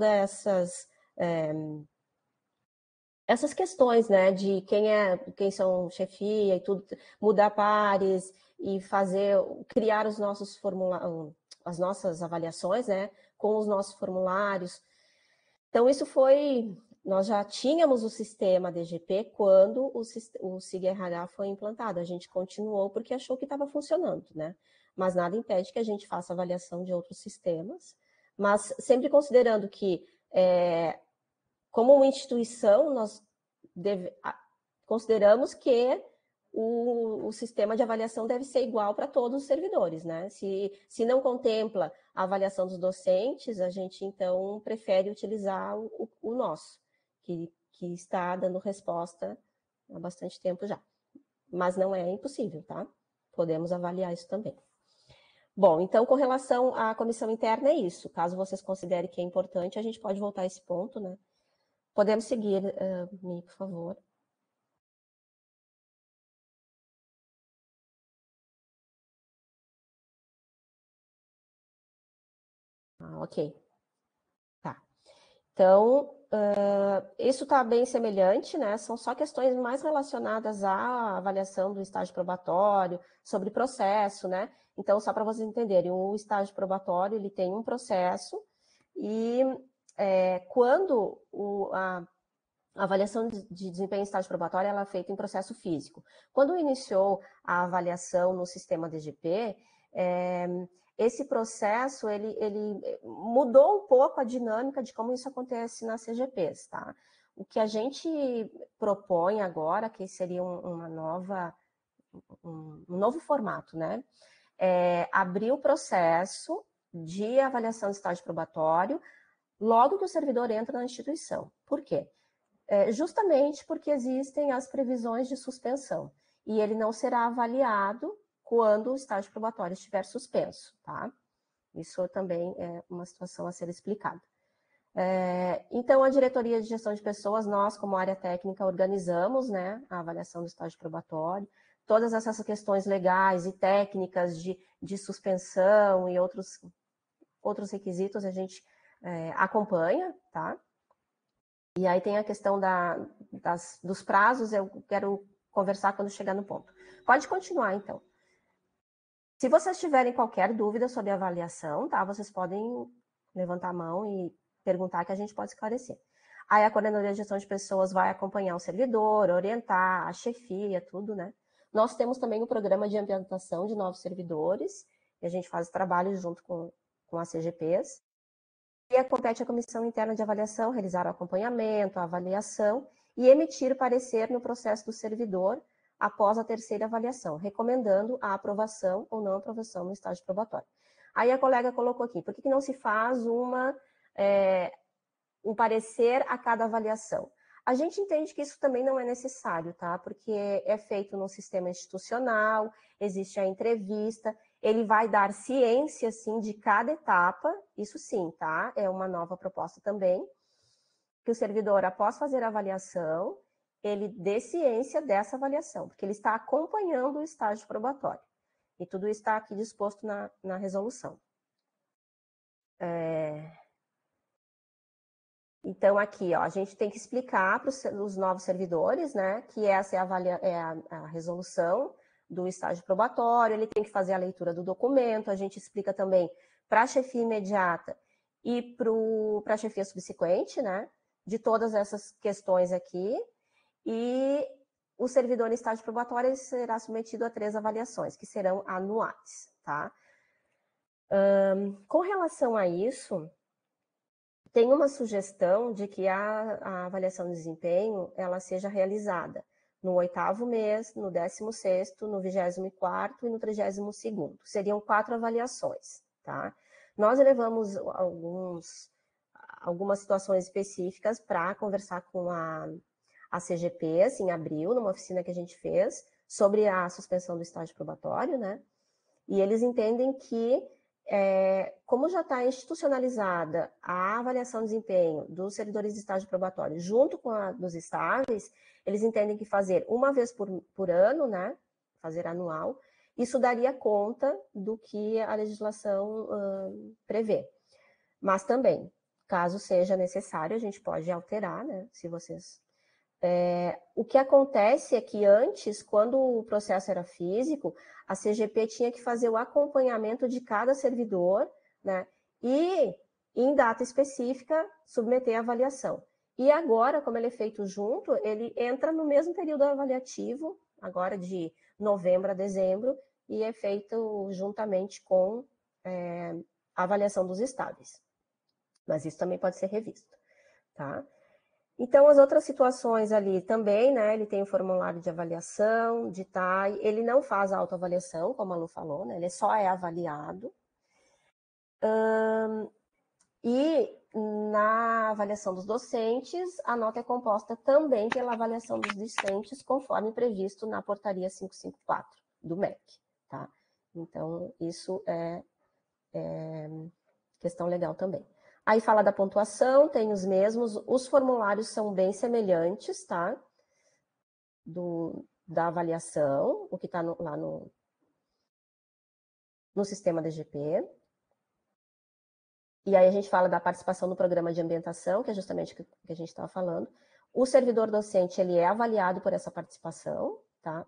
essas essas questões, né, de quem são chefia e tudo, mudar pares e criar os nossos as nossas avaliações, né, com os nossos formulários. Então, nós já tínhamos o sistema DGP quando o SIG-RH foi implantado. A gente continuou porque achou que estava funcionando, né? Mas nada impede que a gente faça avaliação de outros sistemas, mas sempre considerando que, como uma instituição, nós consideramos que o sistema de avaliação deve ser igual para todos os servidores, né? Se não contempla a avaliação dos docentes, a gente, então, prefere utilizar o nosso, que está dando resposta há bastante tempo já. Mas não é impossível, tá? Podemos avaliar isso também. Bom, então, com relação à comissão interna, é isso. Caso vocês considerem que é importante, a gente pode voltar a esse ponto, né? Podemos seguir, Mi, por favor. Ok. Tá. Então, isso está bem semelhante, né? São só questões mais relacionadas à avaliação do estágio probatório, sobre processo, né? Então, só para vocês entenderem, o estágio probatório, ele tem um processo e quando a avaliação de desempenho em estágio probatório ela é feita em processo físico. Quando iniciou a avaliação no sistema DGP, esse processo ele mudou um pouco a dinâmica de como isso acontece nas CGPs, tá? O que a gente propõe agora, que seria um novo formato, né? Abrir o processo de avaliação de estágio probatório logo que o servidor entra na instituição. Por quê? Justamente porque existem as previsões de suspensão, e ele não será avaliado quando o estágio probatório estiver suspenso, tá? Isso também é uma situação a ser explicada. Então, a diretoria de gestão de pessoas, nós, como área técnica, organizamos, né, a avaliação do estágio probatório, todas essas questões legais e técnicas de suspensão e outros requisitos a gente acompanha, tá? E aí tem a questão dos prazos, eu quero conversar quando chegar no ponto. Pode continuar, então. Se vocês tiverem qualquer dúvida sobre a avaliação, tá? Vocês podem levantar a mão e perguntar que a gente pode esclarecer. Aí a coordenadoria de gestão de pessoas vai acompanhar o servidor, orientar, a chefia, tudo, né? Nós temos também o programa de ambientação de novos servidores, e a gente faz trabalho junto com as CGPs. E compete à comissão interna de avaliação realizar o acompanhamento, a avaliação e emitir parecer no processo do servidor após a terceira avaliação, recomendando a aprovação ou não aprovação no estágio probatório. Aí a colega colocou aqui, por que não se faz um parecer a cada avaliação? A gente entende que isso também não é necessário, tá? Porque é feito no sistema institucional, existe a entrevista, ele vai dar ciência, sim, de cada etapa, isso sim, tá? É uma nova proposta também, que o servidor, após fazer a avaliação, ele dê ciência dessa avaliação, porque ele está acompanhando o estágio probatório. E tudo isso está aqui disposto na resolução. Então, aqui, ó, a gente tem que explicar para os novos servidores, né, que essa é a resolução do estágio probatório, ele tem que fazer a leitura do documento, a gente explica também para a chefia imediata e para a chefia subsequente, né, de todas essas questões aqui, e o servidor em estágio probatório ele será submetido a 3 avaliações, que serão anuais, tá? Com relação a isso, tem uma sugestão de que a avaliação de desempenho ela seja realizada no 8º mês, no 16º, no 24º e no 32º. Seriam 4 avaliações, tá? Nós elevamos algumas situações específicas para conversar com a CGPs em abril, numa oficina que a gente fez, sobre a suspensão do estágio probatório, né? E eles entendem que como já está institucionalizada a avaliação de desempenho dos servidores de estágio probatório junto com a dos estáveis, eles entendem que fazer uma vez por ano, né, fazer anual, isso daria conta do que a legislação prevê. Mas também, Caso seja necessário, a gente pode alterar, né? Se vocês... o que acontece é que antes, quando o processo era físico, a CGP tinha que fazer o acompanhamento de cada servidor, né? E, em data específica, submeter a avaliação. E agora, como ele é feito junto, ele entra no mesmo período avaliativo, agora de novembro a dezembro, e é feito juntamente com a avaliação dos estáveis. Mas isso também pode ser revisto, tá? Então, as outras situações ali também, né? Ele tem o formulário de avaliação, de TAI, ele não faz a autoavaliação, como a Lu falou, né? Ele só é avaliado. E na avaliação dos docentes, a nota é composta também pela avaliação dos discentes, conforme previsto na portaria 554 do MEC, tá? Então, isso é questão legal também. Aí fala da pontuação, tem os mesmos, os formulários são bem semelhantes, tá? Da avaliação, o que está lá no sistema DGP. E aí a gente fala da participação no programa de ambientação, que é justamente o que a gente estava falando. O servidor docente, ele é avaliado por essa participação, tá?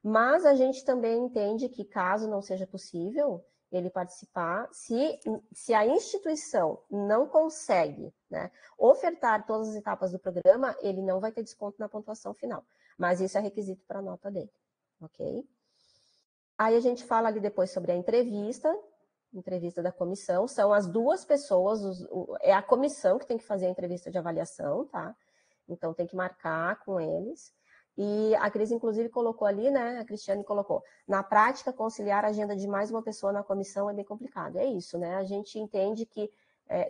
Mas a gente também entende que, caso não seja possível ele participar, se a instituição não consegue, né, ofertar todas as etapas do programa, ele não vai ter desconto na pontuação final. Mas isso é requisito para a nota dele, ok? Aí a gente fala ali depois sobre a entrevista da comissão, são as duas pessoas, é a comissão que tem que fazer a entrevista de avaliação, tá? Então tem que marcar com eles. E a Cris, inclusive, colocou ali, né? A Cristiane colocou. Na prática, conciliar a agenda de mais uma pessoa na comissão é bem complicado. É isso, né? A gente entende que,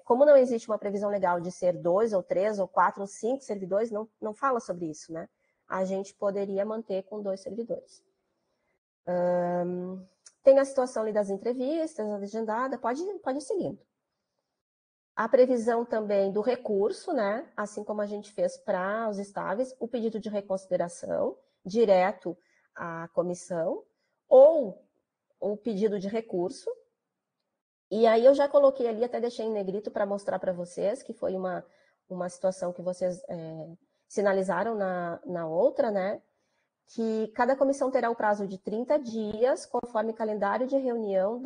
como não existe uma previsão legal de ser 2 ou 3 ou 4 ou 5 servidores, não fala sobre isso, né? A gente poderia manter com 2 servidores. Tem a situação ali das entrevistas, a agendada, pode ir seguindo. A previsão também do recurso, né? Assim como a gente fez para os estáveis, o pedido de reconsideração direto à comissão, ou o pedido de recurso. E aí eu já coloquei ali, até deixei em negrito para mostrar para vocês, que foi uma situação que vocês sinalizaram na outra, né? Que cada comissão terá o prazo de 30 dias, conforme o calendário de reuniões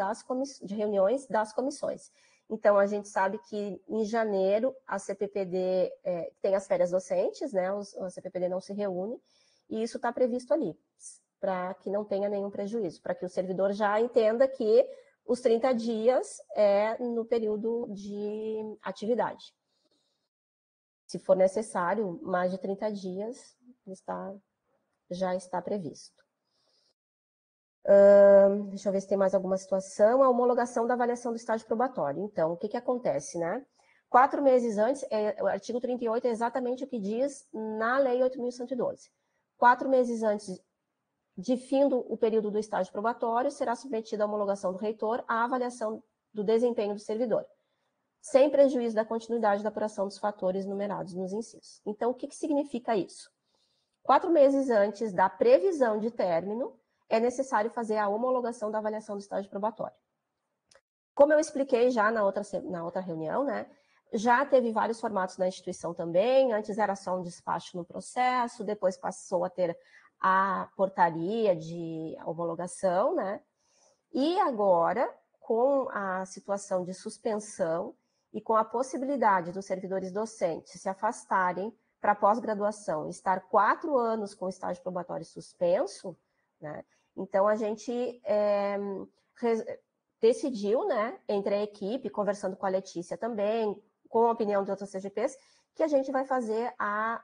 das comissões. Então, a gente sabe que em janeiro a CPPD tem as férias docentes, né? A CPPD não se reúne, e isso está previsto ali, para que não tenha nenhum prejuízo, para que o servidor já entenda que os 30 dias é no período de atividade. Se for necessário, mais de 30 dias já está previsto. Deixa eu ver se tem mais alguma situação. A homologação da avaliação do estágio probatório. Então, o que acontece, né? 4 meses antes, o artigo 38 é exatamente o que diz na Lei 8.112. 4 meses antes de fim do período do estágio probatório, será submetida à homologação do reitor à avaliação do desempenho do servidor, sem prejuízo da continuidade da apuração dos fatores numerados nos incisos. Então, o que significa isso? 4 meses antes da previsão de término, é necessário fazer a homologação da avaliação do estágio probatório. Como eu expliquei já na outra reunião, né, já teve vários formatos na instituição também, antes era só um despacho no processo, depois passou a ter a portaria de homologação, né, e agora, com a situação de suspensão e com a possibilidade dos servidores docentes se afastarem para pós-graduação, estar 4 anos com o estágio probatório suspenso, né? Então a gente decidiu, né, entre a equipe, conversando com a Letícia também, com a opinião de outras CGPs, que a gente vai fazer a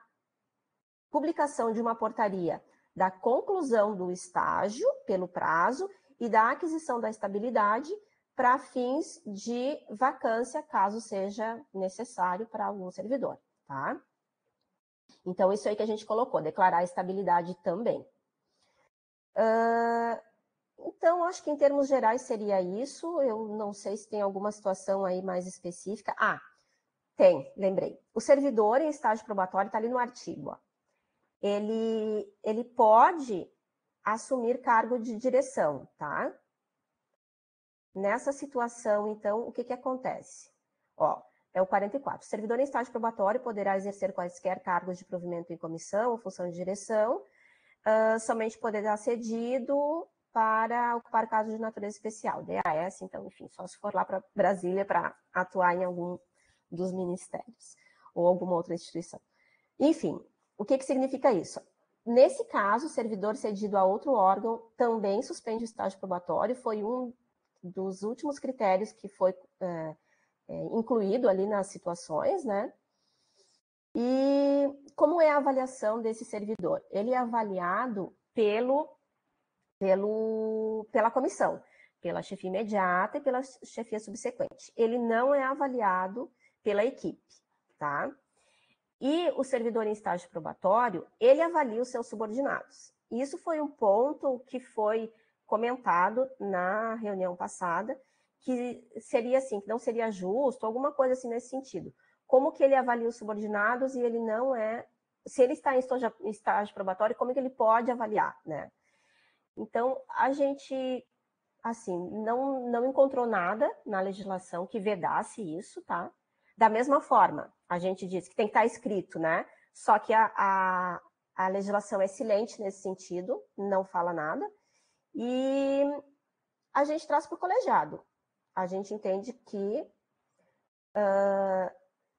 publicação de uma portaria da conclusão do estágio pelo prazo e da aquisição da estabilidade para fins de vacância, caso seja necessário para algum servidor, tá? Então, isso aí que a gente colocou, declarar a estabilidade também. Então, acho que em termos gerais seria isso. Eu não sei se tem alguma situação aí mais específica. Tem, lembrei. O servidor em estágio probatório está ali no artigo. Ó. Ele pode assumir cargo de direção, tá? Nessa situação, então, o que acontece? Ó, É o 44. O servidor em estágio probatório poderá exercer quaisquer cargos de provimento em comissão ou função de direção, somente poderá ser cedido para ocupar casos de natureza especial, DAS, então, enfim, só se for lá para Brasília para atuar em algum dos ministérios ou alguma outra instituição. Enfim, o que significa isso? Nesse caso, o servidor cedido a outro órgão também suspende o estágio probatório, foi um dos últimos critérios que foi incluído ali nas situações, né? E como é a avaliação desse servidor? Ele é avaliado pela comissão, pela chefia imediata e pela chefia subsequente. Ele não é avaliado pela equipe, tá? E o servidor em estágio probatório, ele avalia os seus subordinados. Isso foi um ponto que foi comentado na reunião passada, que seria assim, que não seria justo, alguma coisa assim nesse sentido. Como que ele avalia os subordinados e ele não é... Se ele está em estágio probatório, como que ele pode avaliar, né? Então, a gente, assim, não encontrou nada na legislação que vedasse isso, tá? Da mesma forma, a gente diz que tem que estar escrito, né? Só que a legislação é silente nesse sentido, não fala nada. E a gente traz para o colegiado. A gente entende que,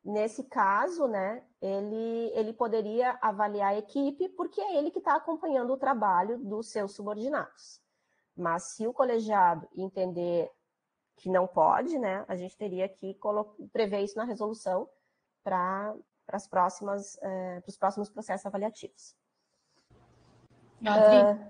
nesse caso, né, ele poderia avaliar a equipe, porque é ele que está acompanhando o trabalho dos seus subordinados. Mas se o colegiado entender que não pode, né, a gente teria que prever isso na resolução para os próximos processos avaliativos. Adri,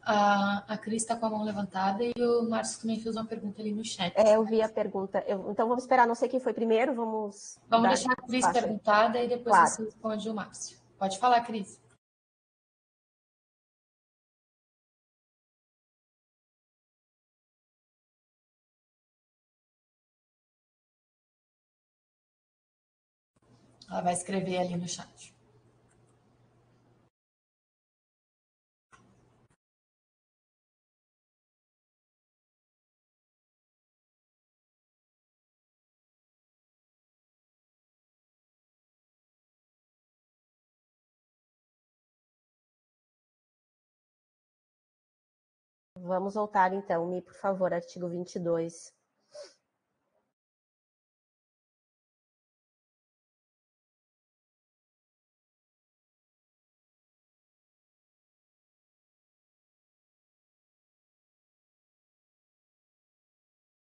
a Cris está com a mão levantada e o Márcio também fez uma pergunta ali no chat. Eu vi a pergunta. Então vamos esperar, não sei quem foi primeiro, vamos deixar a Cris perguntada e depois você responde o Márcio. Pode falar, Cris. Ela vai escrever ali no chat. Vamos voltar, então, Mi, por favor, artigo 22.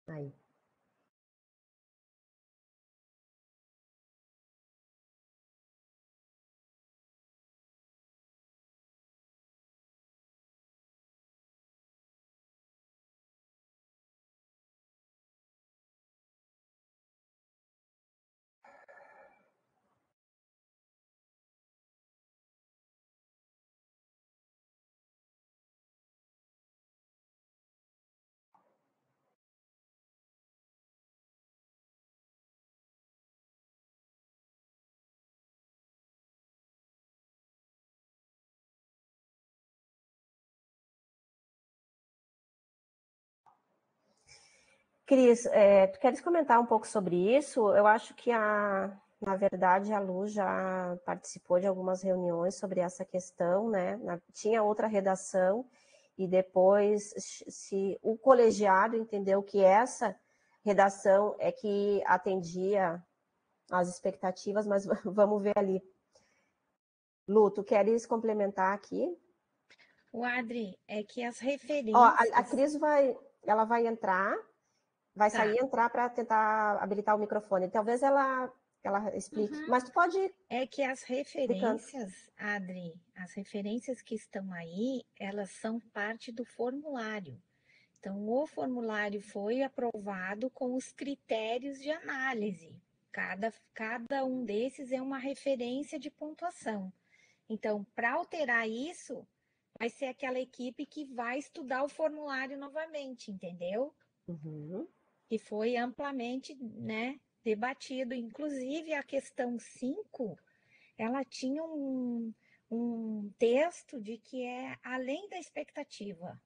Aí. Cris, tu queres comentar um pouco sobre isso? Eu acho que, na verdade, a Lu já participou de algumas reuniões sobre essa questão, né? Tinha outra redação e depois, se o colegiado entendeu que essa redação é que atendia às expectativas, mas vamos ver ali. Lu, tu queres complementar aqui? O Adri, é que as referências... Ó, a Cris vai entrar... Vai sair e entrar para tentar habilitar o microfone. Talvez ela explique. Mas tu pode... É que as referências, Adri, as referências que estão aí, elas são parte do formulário. Então, o formulário foi aprovado com os critérios de análise. Cada um desses é uma referência de pontuação. Então, para alterar isso, vai ser aquela equipe que vai estudar o formulário novamente, entendeu? Uhum. Que foi amplamente, né, debatido. Inclusive, a questão 5, ela tinha um texto de que é além da expectativa.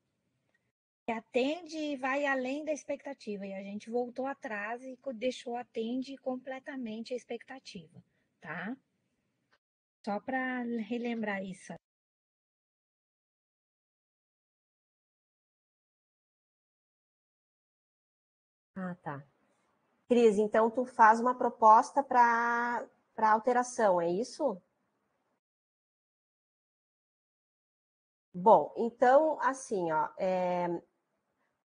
que atende e vai além da expectativa. E a gente voltou atrás e deixou atende completamente a expectativa, tá? Só para relembrar isso. Ah, tá. Cris, então tu faz uma proposta para alteração, é isso? Bom, então, assim, ó,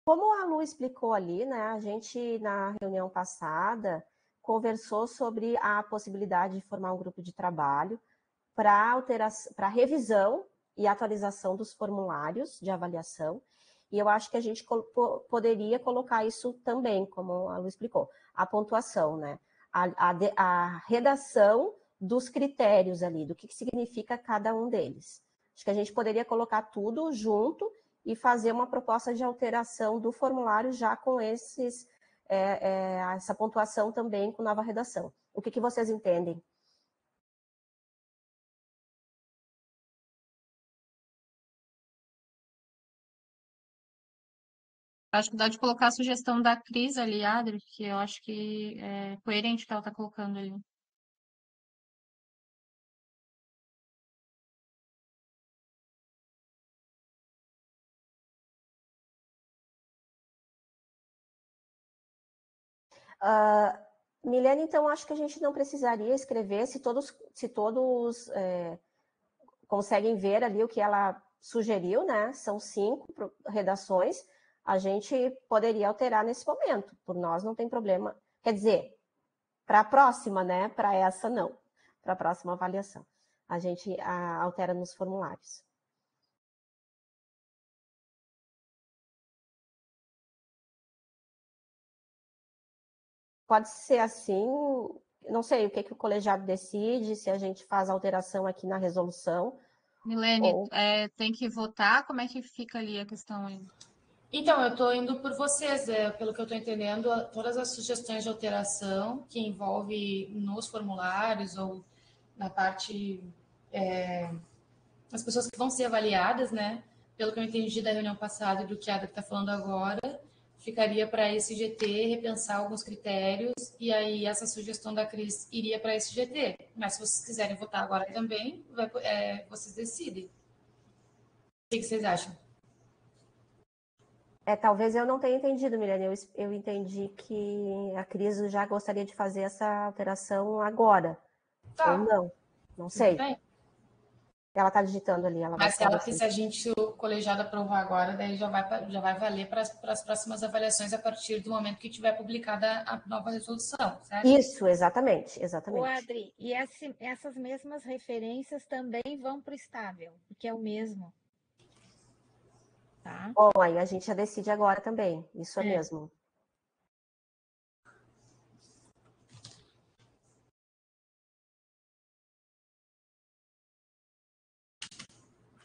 como a Lu explicou ali, né, a gente, na reunião passada, conversou sobre a possibilidade de formar um grupo de trabalho para revisão e atualização dos formulários de avaliação, e eu acho que a gente poderia colocar isso também, como a Lu explicou, a pontuação, né? A redação dos critérios ali, do que significa cada um deles. Acho que a gente poderia colocar tudo junto e fazer uma proposta de alteração do formulário já com essa pontuação também com nova redação. O que vocês entendem? Acho que dá de colocar a sugestão da Cris ali, Adri, que eu acho que é coerente o que ela está colocando ali. Milene, então acho que a gente não precisaria escrever, se todos conseguem ver ali o que ela sugeriu, né? São 5 redações, a gente poderia alterar nesse momento, por nós não tem problema. Quer dizer, para a próxima, né? Para essa não, para a próxima avaliação. A gente altera nos formulários. Pode ser assim, não sei o que o colegiado decide, se a gente faz alteração aqui na resolução. Milene, tem que votar? Como é que fica ali a questão aí? Então, eu estou indo por vocês, pelo que eu estou entendendo, todas as sugestões de alteração que envolve nos formulários ou na parte as pessoas que vão ser avaliadas, né? Pelo que eu entendi da reunião passada e do que a Ada está falando agora, ficaria para esse GT repensar alguns critérios e aí essa sugestão da Cris iria para esse GT. Mas se vocês quiserem votar agora também, vocês decidem. O que vocês acham? Talvez eu não tenha entendido, Milene. Eu entendi que a Cris já gostaria de fazer essa alteração agora. Tá. Ou não. Não sei. Bem. Ela está digitando ali. Mas se a gente, o colegiado aprovar agora, daí já vai valer para as próximas avaliações a partir do momento que tiver publicada a nova resolução, certo? Isso, exatamente. Ô, Adri, e essas mesmas referências também vão para o estável, porque é o mesmo. Tá? Bom, aí a gente já decide agora também. Isso é mesmo.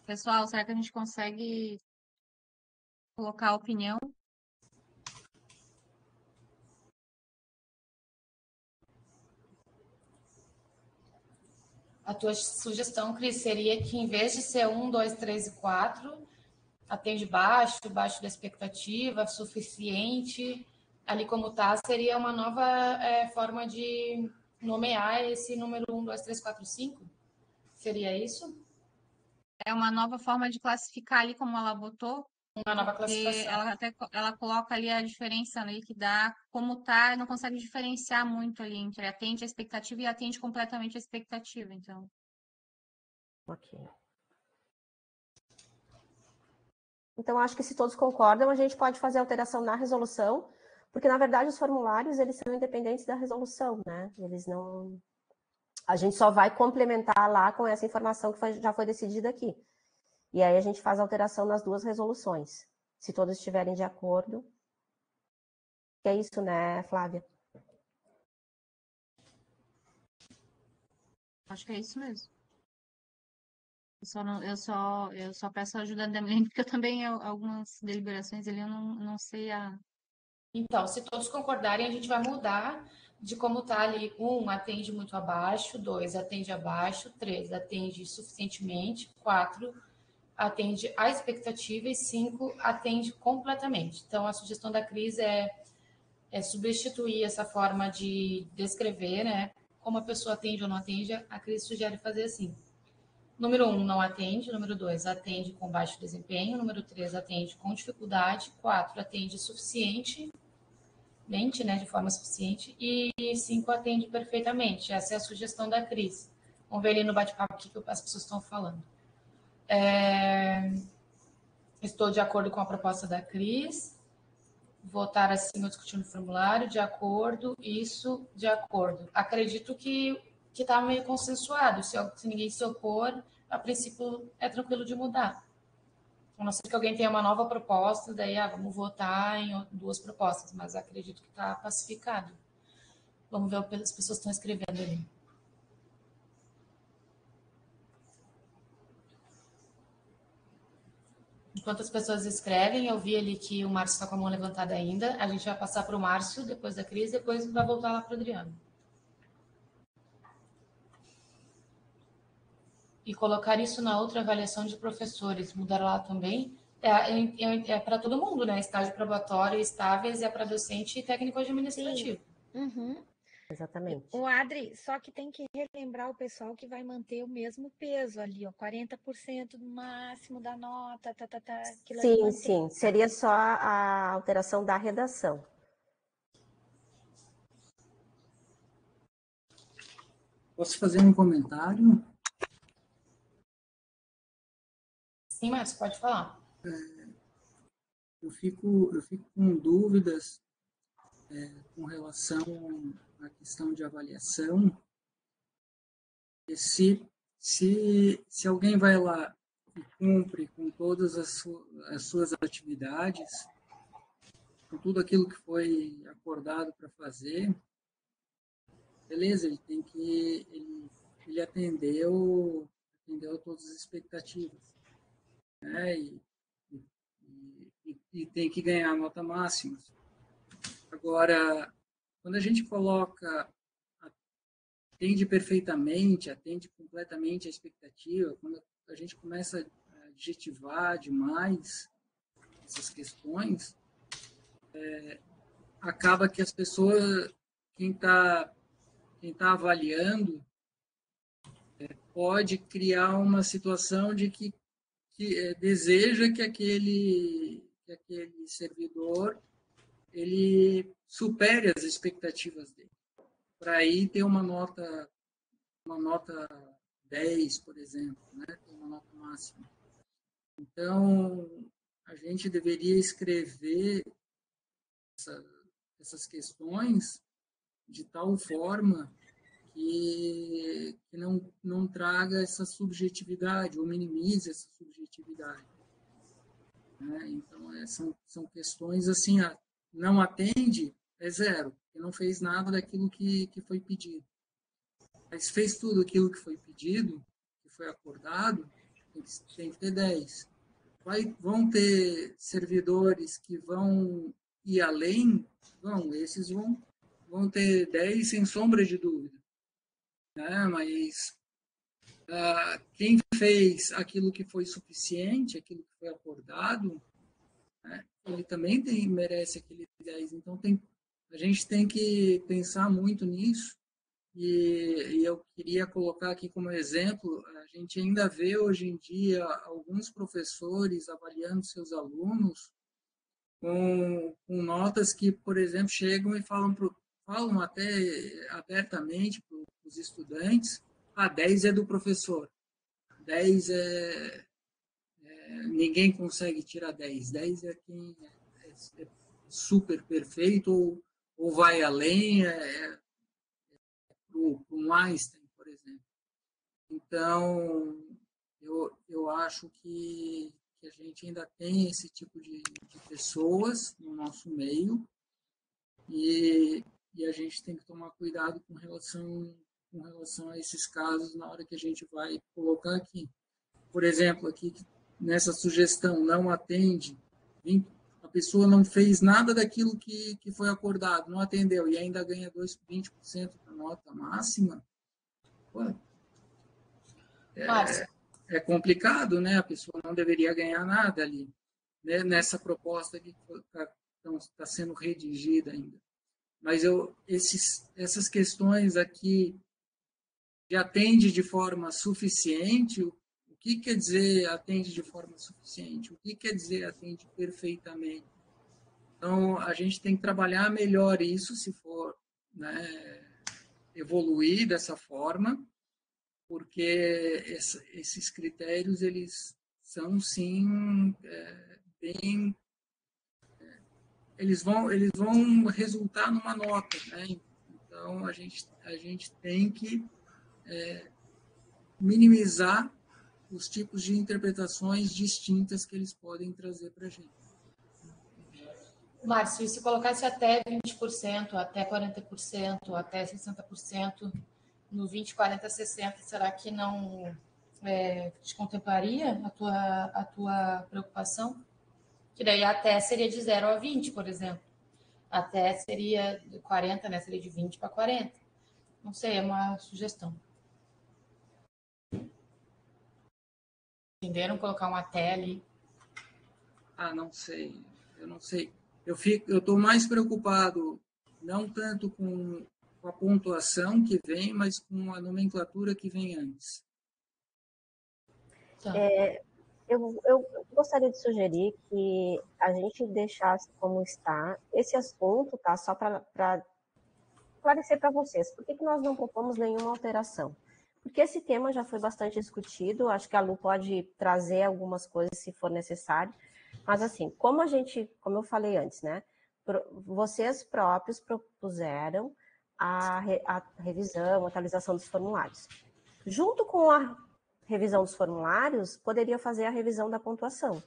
Pessoal, será que a gente consegue colocar a opinião? A tua sugestão, Cris, seria que em vez de ser 1, 2, 3 e 4, atende baixo da expectativa, suficiente, ali como está, seria uma nova forma de nomear esse número 1, 2, 3, 4, 5? Seria isso? É uma nova forma de classificar ali como ela botou. Uma nova classificação. Ela coloca ali a diferença ali que dá, como tá, não consegue diferenciar muito ali entre atende a expectativa e atende completamente a expectativa, então. Ok. Então, acho que se todos concordam, a gente pode fazer alteração na resolução, porque, na verdade, os formulários, eles são independentes da resolução, né? Eles não... A gente só vai complementar lá com essa informação que já foi decidida aqui. E aí a gente faz alteração nas duas resoluções, se todos estiverem de acordo. É isso, né, Flávia? Acho que é isso mesmo. Eu só peço ajuda da Milene, porque eu também, algumas deliberações ali, eu não sei a... Então, se todos concordarem, a gente vai mudar de como está ali. 1, atende muito abaixo. 2, atende abaixo. 3, atende suficientemente. 4, atende à expectativa e 5 atende completamente. Então, a sugestão da Cris é substituir essa forma de descrever, né? Como a pessoa atende ou não atende, a Cris sugere fazer assim. Número 1, não atende. Número 2, atende com baixo desempenho. Número 3, atende com dificuldade. 4, atende suficientemente, né, de forma suficiente. E 5, atende perfeitamente. Essa é a sugestão da Cris. Vamos ver ali no bate-papo o que as pessoas estão falando. Estou de acordo com a proposta da Cris. Votar assim ou discutir no formulário. De acordo. Isso, de acordo. Acredito que está meio consensuado. Se ninguém se opor, a princípio é tranquilo de mudar. A não ser que alguém tenha uma nova proposta, daí vamos votar em 2 propostas, mas acredito que está pacificado. Vamos ver o que as pessoas estão escrevendo ali. Enquanto as pessoas escrevem, eu vi ali que o Márcio está com a mão levantada ainda. A gente vai passar para o Márcio, depois da Cris, depois vai voltar lá para o Adriano. E colocar isso na outra avaliação de professores, mudar lá também, é para todo mundo, né? Estágio probatório, estáveis, é para docente e técnico administrativo. Uhum. Exatamente. O Adri, só que tem que relembrar o pessoal que vai manter o mesmo peso ali, ó, 40% no máximo da nota, Sim, sim. Seria só a alteração da redação. Posso fazer um comentário? Sim, Márcio, pode falar. Eu fico com dúvidas com relação à questão de avaliação. E se alguém vai lá e cumpre com todas as suas atividades, com tudo aquilo que foi acordado para fazer, beleza, ele atendeu todas as expectativas, né? E tem que ganhar a nota máxima. Agora, quando a gente coloca atende perfeitamente, atende completamente a expectativa, quando a gente começa a adjetivar demais essas questões, acaba que as pessoas, quem está avaliando, pode criar uma situação de que deseja que aquele servidor ele supere as expectativas dele, para aí ter uma nota 10, por exemplo, né? Ter uma nota máxima. Então, a gente deveria escrever essas questões de tal forma que não traga essa subjetividade, ou minimize essa subjetividade. Né? Então, são questões assim, não atende, é 0, porque não fez nada daquilo que foi pedido. Mas fez tudo aquilo que foi pedido, que foi acordado, tem que ter 10. Vão ter servidores que vão ir além? Esses vão ter 10 sem sombra de dúvida. Né? Mas quem fez aquilo que foi suficiente, aquilo que foi acordado, né? Ele também merece aquele 10. Então, a gente tem que pensar muito nisso. E eu queria colocar aqui como exemplo, a gente ainda vê hoje em dia alguns professores avaliando seus alunos com notas que, por exemplo, chegam e falam até abertamente para os estudantes, 10 é do professor, 10 ninguém consegue tirar 10, 10 é quem é super perfeito ou vai além, para um Einstein, por exemplo. Então, eu acho que a gente ainda tem esse tipo de pessoas no nosso meio e a gente tem que tomar cuidado com relação a esses casos na hora que a gente vai colocar aqui. Por exemplo, aqui nessa sugestão, não atende, a pessoa não fez nada daquilo que foi acordado, não atendeu e ainda ganha 20% da nota máxima, é complicado, né? A pessoa não deveria ganhar nada ali, né? Nessa proposta que está sendo redigida ainda. Mas essas questões aqui de atende de forma suficiente, o que quer dizer atende de forma suficiente? O que quer dizer atende perfeitamente? Então, a gente tem que trabalhar melhor isso, se for, né, evoluir dessa forma, porque esses critérios, eles são, sim, bem... Eles vão resultar numa nota, né? Então, a gente tem que minimizar os tipos de interpretações distintas que eles podem trazer para a gente. Márcio, e se colocasse até 20%, até 40%, até 60%, no 20, 40, 60, será que não te contemplaria a tua preocupação? Que daí até seria de 0 a 20, por exemplo. Até seria de 40, né? Seria de 20 para 40. Não sei, é uma sugestão. Entenderam colocar um até ali? Ah, não sei. Eu não sei. Eu estou mais preocupado não tanto com a pontuação que vem, mas com a nomenclatura que vem antes. Tá. Eu gostaria de sugerir que a gente deixasse como está esse assunto, tá? Só para esclarecer para vocês. Por que nós não propomos nenhuma alteração? Porque esse tema já foi bastante discutido, acho que a Lu pode trazer algumas coisas se for necessário, mas assim, como eu falei antes, né? Vocês próprios propuseram a revisão, a atualização dos formulários. Junto com a revisão dos formulários, poderia fazer a revisão da pontuação.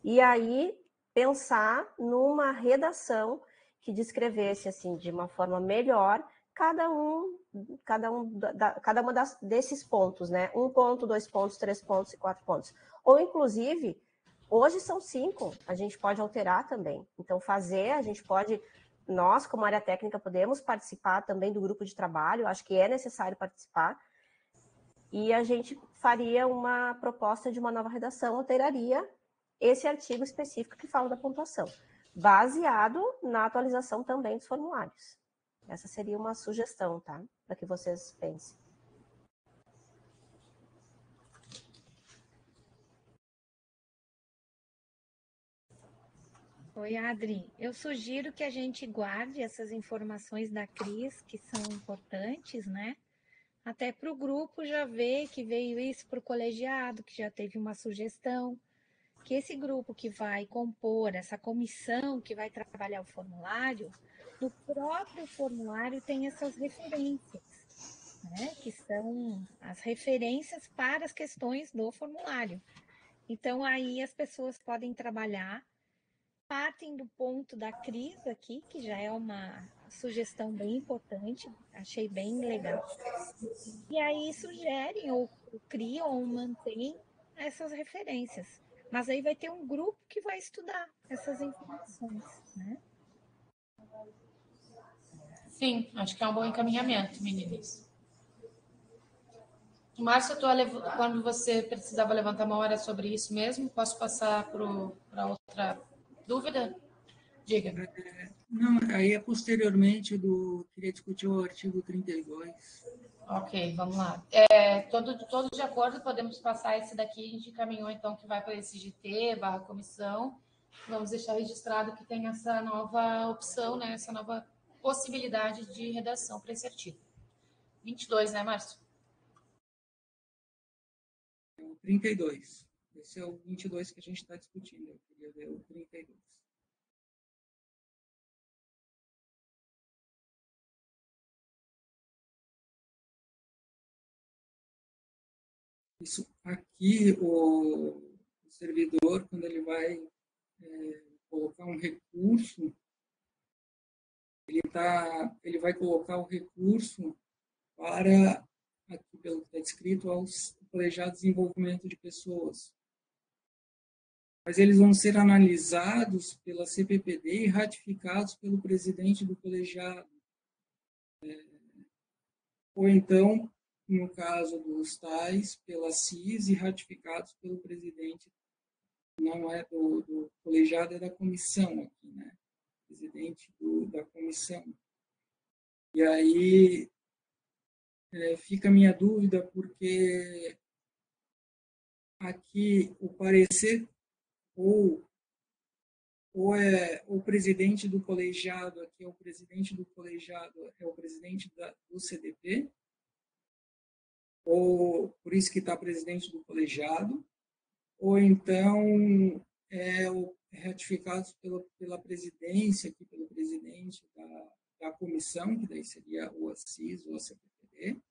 E aí, pensar numa redação que descrevesse, assim, de uma forma melhor, cada uma desses pontos, né? 1 ponto, 2 pontos, 3 pontos e 4 pontos. Ou, inclusive, hoje são 5, a gente pode alterar também. Então, a gente pode... Nós, como área técnica, podemos participar também do grupo de trabalho, acho que é necessário participar, e a gente faria uma proposta de uma nova redação, alteraria esse artigo específico que fala da pontuação, baseado na atualização também dos formulários. Essa seria uma sugestão, tá? Para que vocês pensem. Oi, Adri. Eu sugiro que a gente guarde essas informações da Cris, que são importantes, né? Até para o grupo já ver que veio isso para o colegiado, que já teve uma sugestão, que esse grupo que vai compor, essa comissão que vai trabalhar o formulário, no próprio formulário tem essas referências, né? Que são as referências para as questões do formulário. Então, aí as pessoas podem trabalhar, partem do ponto da Cris aqui, que já é uma sugestão bem importante, achei bem legal. E aí sugerem, ou criam, ou mantêm essas referências. Mas aí vai ter um grupo que vai estudar essas informações, né? Sim, acho que é um bom encaminhamento, meninas. Márcia, quando você precisava levantar a mão, era sobre isso mesmo? Posso passar para outra dúvida? Diga. Não, aí é posteriormente queria discutir o artigo 32. Ok, vamos lá. Todos de acordo, podemos passar esse daqui, a gente encaminhou então que vai para esse GT/comissão. Vamos deixar registrado que tem essa nova opção, né, essa nova possibilidade de redação para esse artigo. 22, né, Márcio? 32. Esse é o 22 que a gente está discutindo. Eu queria ver o 32. Isso aqui, o servidor, quando ele vai colocar um recurso, ele vai colocar o recurso para, aqui pelo que está descrito, aos colegiado de desenvolvimento de pessoas. Mas eles vão ser analisados pela CPPD e ratificados pelo presidente do colegiado. Ou então, no caso dos tais, pela CIS e ratificados pelo presidente, não é do colegiado, é da comissão aqui, né? Presidente da comissão. E aí fica a minha dúvida, porque aqui o parecer ou é o presidente do colegiado, aqui é o presidente do colegiado, é o presidente do CDP, ou por isso que está presidente do colegiado, ou então ratificado pela presidência, aqui pelo presidente da comissão, que daí seria o ACIS ou a CPPD,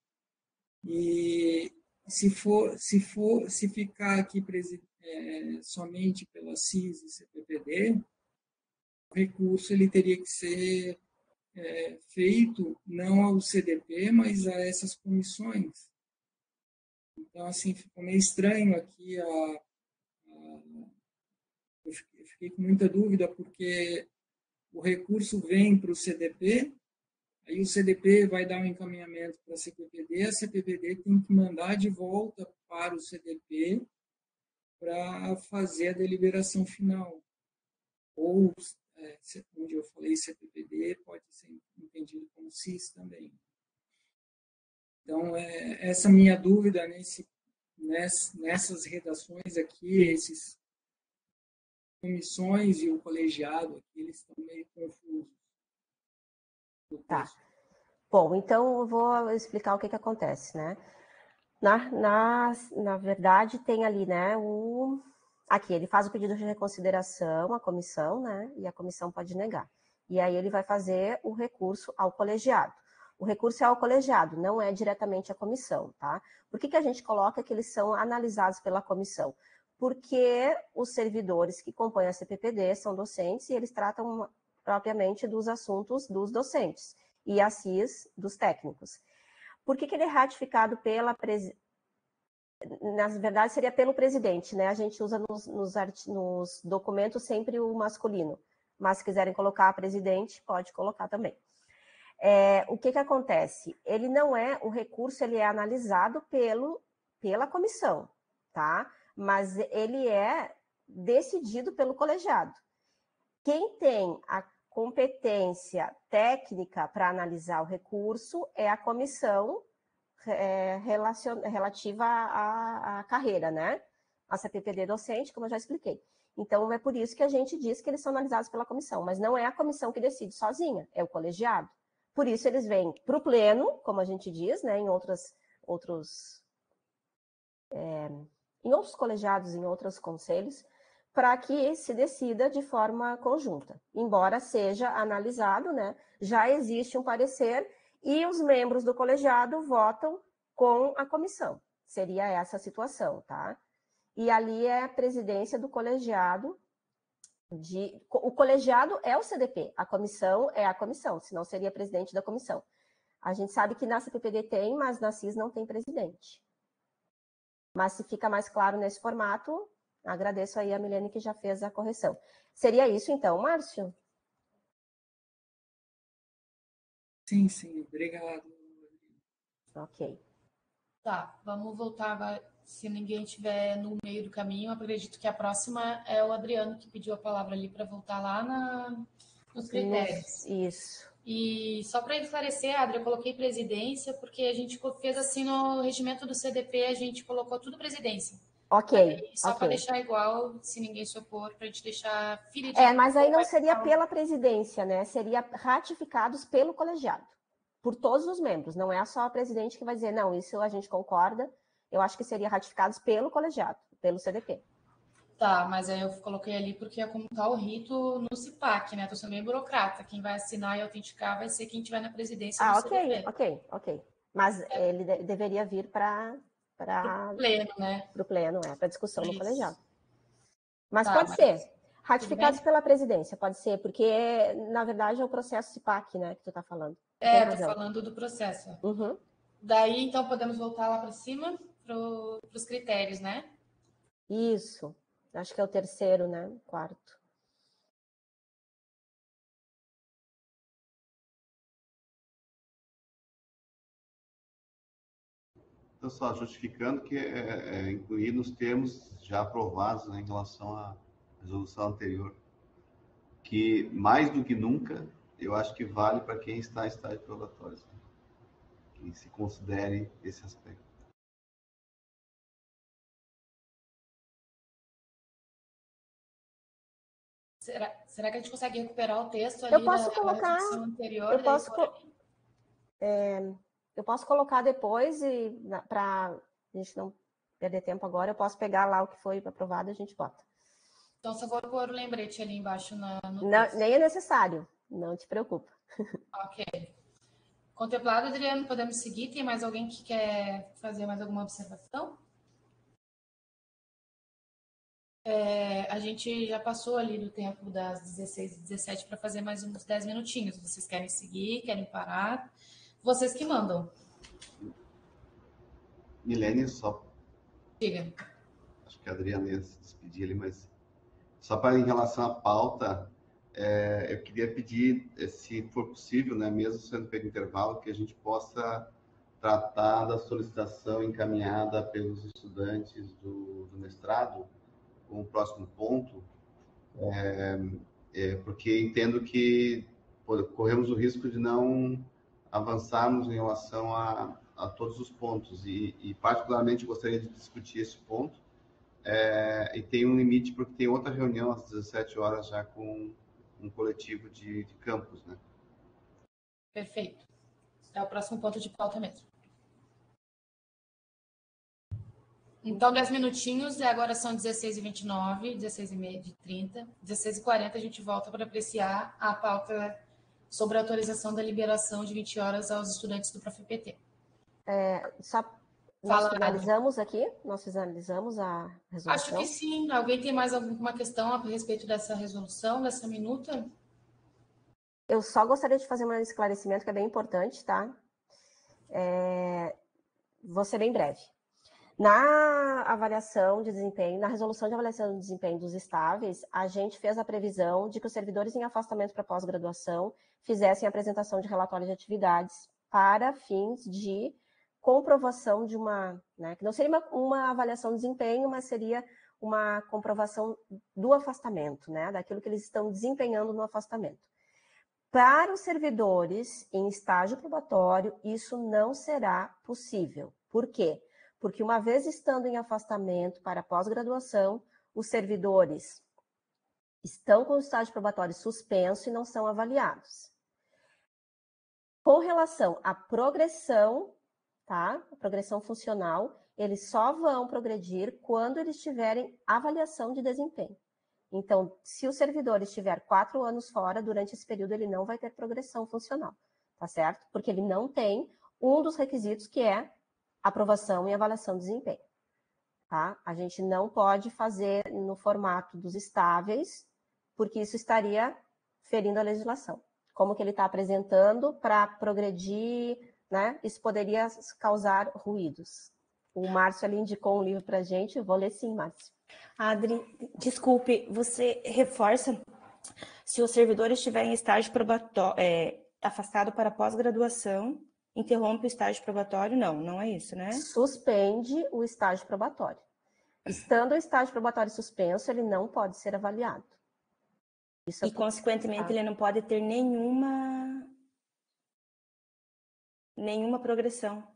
e se ficar aqui somente pela CIS e CPPD, o recurso ele teria que ser feito não ao CDP, mas a essas comissões. Então, assim, ficou meio estranho aqui. Eu fiquei com muita dúvida, porque o recurso vem para o CDP, aí o CDP vai dar um encaminhamento para a CPPD, a CPPD tem que mandar de volta para o CDP para fazer a deliberação final. Ou, onde eu falei CPPD, pode ser entendido como CIS também. Então, essa minha dúvida nessas redações aqui, esses comissões e o colegiado aqui, eles estão meio confusos. Tá. Bom, então eu vou explicar o que acontece, né? Na verdade, tem ali, né, aqui, ele faz o pedido de reconsideração à comissão, né, e a comissão pode negar. E aí ele vai fazer o recurso ao colegiado. O recurso é ao colegiado, não é diretamente à comissão, tá? Por que a gente coloca que eles são analisados pela comissão? Porque os servidores que compõem a CPPD são docentes e eles tratam propriamente dos assuntos dos docentes e a CIS dos técnicos. Por que ele é ratificado pela presidência? Na verdade, seria pelo presidente, né? A gente usa nos documentos sempre o masculino, mas se quiserem colocar presidente, pode colocar também. O que acontece? Ele não é, o recurso ele é analisado pela comissão, tá? Mas ele é decidido pelo colegiado. Quem tem a competência técnica para analisar o recurso é a comissão relativa à carreira, né? A CPPD docente, como eu já expliquei. Então, é por isso que a gente diz que eles são analisados pela comissão, mas não é a comissão que decide sozinha, é o colegiado. Por isso, eles vêm para o pleno, como a gente diz, né, em outros colegiados, em outros conselhos, para que se decida de forma conjunta. Embora seja analisado, né, já existe um parecer e os membros do colegiado votam com a comissão. Seria essa a situação, tá? E ali é a presidência do colegiado. O colegiado é o CDP, a comissão é a comissão, senão seria presidente da comissão. A gente sabe que na CPPD tem, mas na CIS não tem presidente. Mas se fica mais claro nesse formato, agradeço aí a Milene que já fez a correção. Seria isso então, Márcio? Sim, obrigado. Ok. Tá, vamos voltar agora. Se ninguém estiver no meio do caminho, acredito que a próxima é o Adriano, que pediu a palavra ali para voltar lá nos critérios. Isso. E só para esclarecer, Adri, eu coloquei presidência, porque a gente fez assim no regimento do CDP, a gente colocou tudo presidência. Ok. Aí, só para deixar igual, se ninguém se opor, para a gente deixar fidedigno. Mas aí não seria pela presidência, né? Seria ratificados pelo colegiado, por todos os membros. Não é só a presidente que vai dizer, não, isso a gente concorda. Eu acho que seria ratificados pelo colegiado, pelo CDP. Tá, mas aí eu coloquei ali porque é como tá o rito no CIPAC, né? Tô sendo bem burocrata. Quem vai assinar e autenticar vai ser quem tiver na presidência do CDP. Ok. Mas ele deveria vir para o pleno, né? Para o pleno, para discussão no colegiado. Mas tá, pode ser. Ratificados pela presidência, pode ser, porque, na verdade, é o processo CIPAC, né, que tu está falando. Tô falando do processo. Uhum. Daí, então, podemos voltar lá para cima, para os critérios, né? Isso. Acho que é o terceiro, né? Quarto. Então, só justificando que incluir nos termos já aprovados, né, em relação à resolução anterior, que mais do que nunca, eu acho que vale para quem está em estágio probatório, né? Que se considere esse aspecto. Será que a gente consegue recuperar o texto ali da resolução anterior? Eu posso colocar depois e para a gente não perder tempo agora, eu posso pegar lá o que foi aprovado e a gente bota. Então, só vou pôr o lembrete ali embaixo no texto. Nem é necessário, não te preocupa. Ok. Contemplado, Adriano, podemos seguir? Tem mais alguém que quer fazer mais alguma observação? A gente já passou ali do tempo das 16h17 para fazer mais uns 10 minutinhos. Vocês querem seguir? Querem parar? Vocês que mandam. Milene, só... Diga. Acho que a Adriana ia se despedir ali, mas só para em relação à pauta, eu queria pedir, se for possível, né, mesmo sendo pelo intervalo, que a gente possa tratar da solicitação encaminhada pelos estudantes do mestrado, com o próximo ponto, porque entendo que corremos o risco de não avançarmos em relação a todos os pontos, e particularmente gostaria de discutir esse ponto, e tem um limite, porque tem outra reunião às 17 horas já com um coletivo de campus, né? Perfeito. É o próximo ponto de pauta mesmo. Então, 10 minutinhos, e agora são 16h29, 16h30, 16h40 a gente volta para apreciar a pauta sobre a autorização da liberação de 20 horas aos estudantes do ProfPT. Nós finalizamos aqui? Nós finalizamos a resolução? Acho que sim. Alguém tem mais alguma questão a respeito dessa resolução, dessa minuta? Eu só gostaria de fazer um esclarecimento que é bem importante, tá? Vou ser bem breve. Na avaliação de desempenho, na resolução de avaliação de desempenho dos estáveis, a gente fez a previsão de que os servidores em afastamento para pós-graduação fizessem a apresentação de relatório de atividades para fins de comprovação de uma, né, que não seria uma avaliação de desempenho, mas seria uma comprovação do afastamento, né, daquilo que eles estão desempenhando no afastamento. Para os servidores em estágio probatório, isso não será possível. Por quê? Porque uma vez estando em afastamento para pós-graduação, os servidores estão com o estágio probatório suspenso e não são avaliados. Com relação à progressão, tá? A progressão funcional, eles só vão progredir quando eles tiverem avaliação de desempenho. Então, se o servidor estiver 4 anos fora, durante esse período ele não vai ter progressão funcional, tá certo? Porque ele não tem um dos requisitos que é aprovação e avaliação de desempenho, tá? A gente não pode fazer no formato dos estáveis, porque isso estaria ferindo a legislação. Como que ele está apresentando para progredir, né? Isso poderia causar ruídos. O Márcio ali indicou um livro para a gente, eu vou ler sim, Márcio. Adri, desculpe, você reforça se o servidor estiver em estágio probatório, afastado para pós-graduação, interrompe o estágio probatório? Não é isso, né? Suspende o estágio probatório. Estando o estágio probatório suspenso, ele não pode ser avaliado. Isso e, consequentemente, ele não pode ter nenhuma progressão.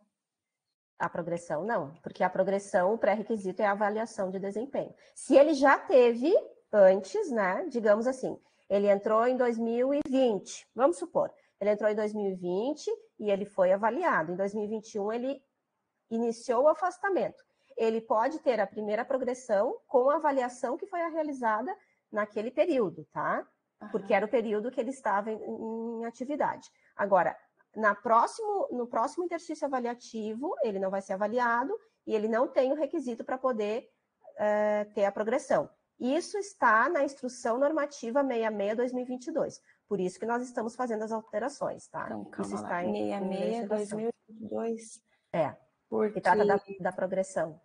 A progressão, não. Porque a progressão, o pré-requisito é a avaliação de desempenho. Se ele já teve antes, né? Digamos assim, ele entrou em 2020, vamos supor. Ele entrou em 2020 e ele foi avaliado. Em 2021, ele iniciou o afastamento. Ele pode ter a primeira progressão com a avaliação que foi realizada naquele período, tá? Porque era o período que ele estava em atividade. Agora, no próximo exercício avaliativo, ele não vai ser avaliado e ele não tem o requisito para poder ter a progressão. Isso está na Instrução Normativa 66/2022. Por isso que nós estamos fazendo as alterações, tá? Então, calma isso lá. está em 66/2022. Porque... que trata da progressão.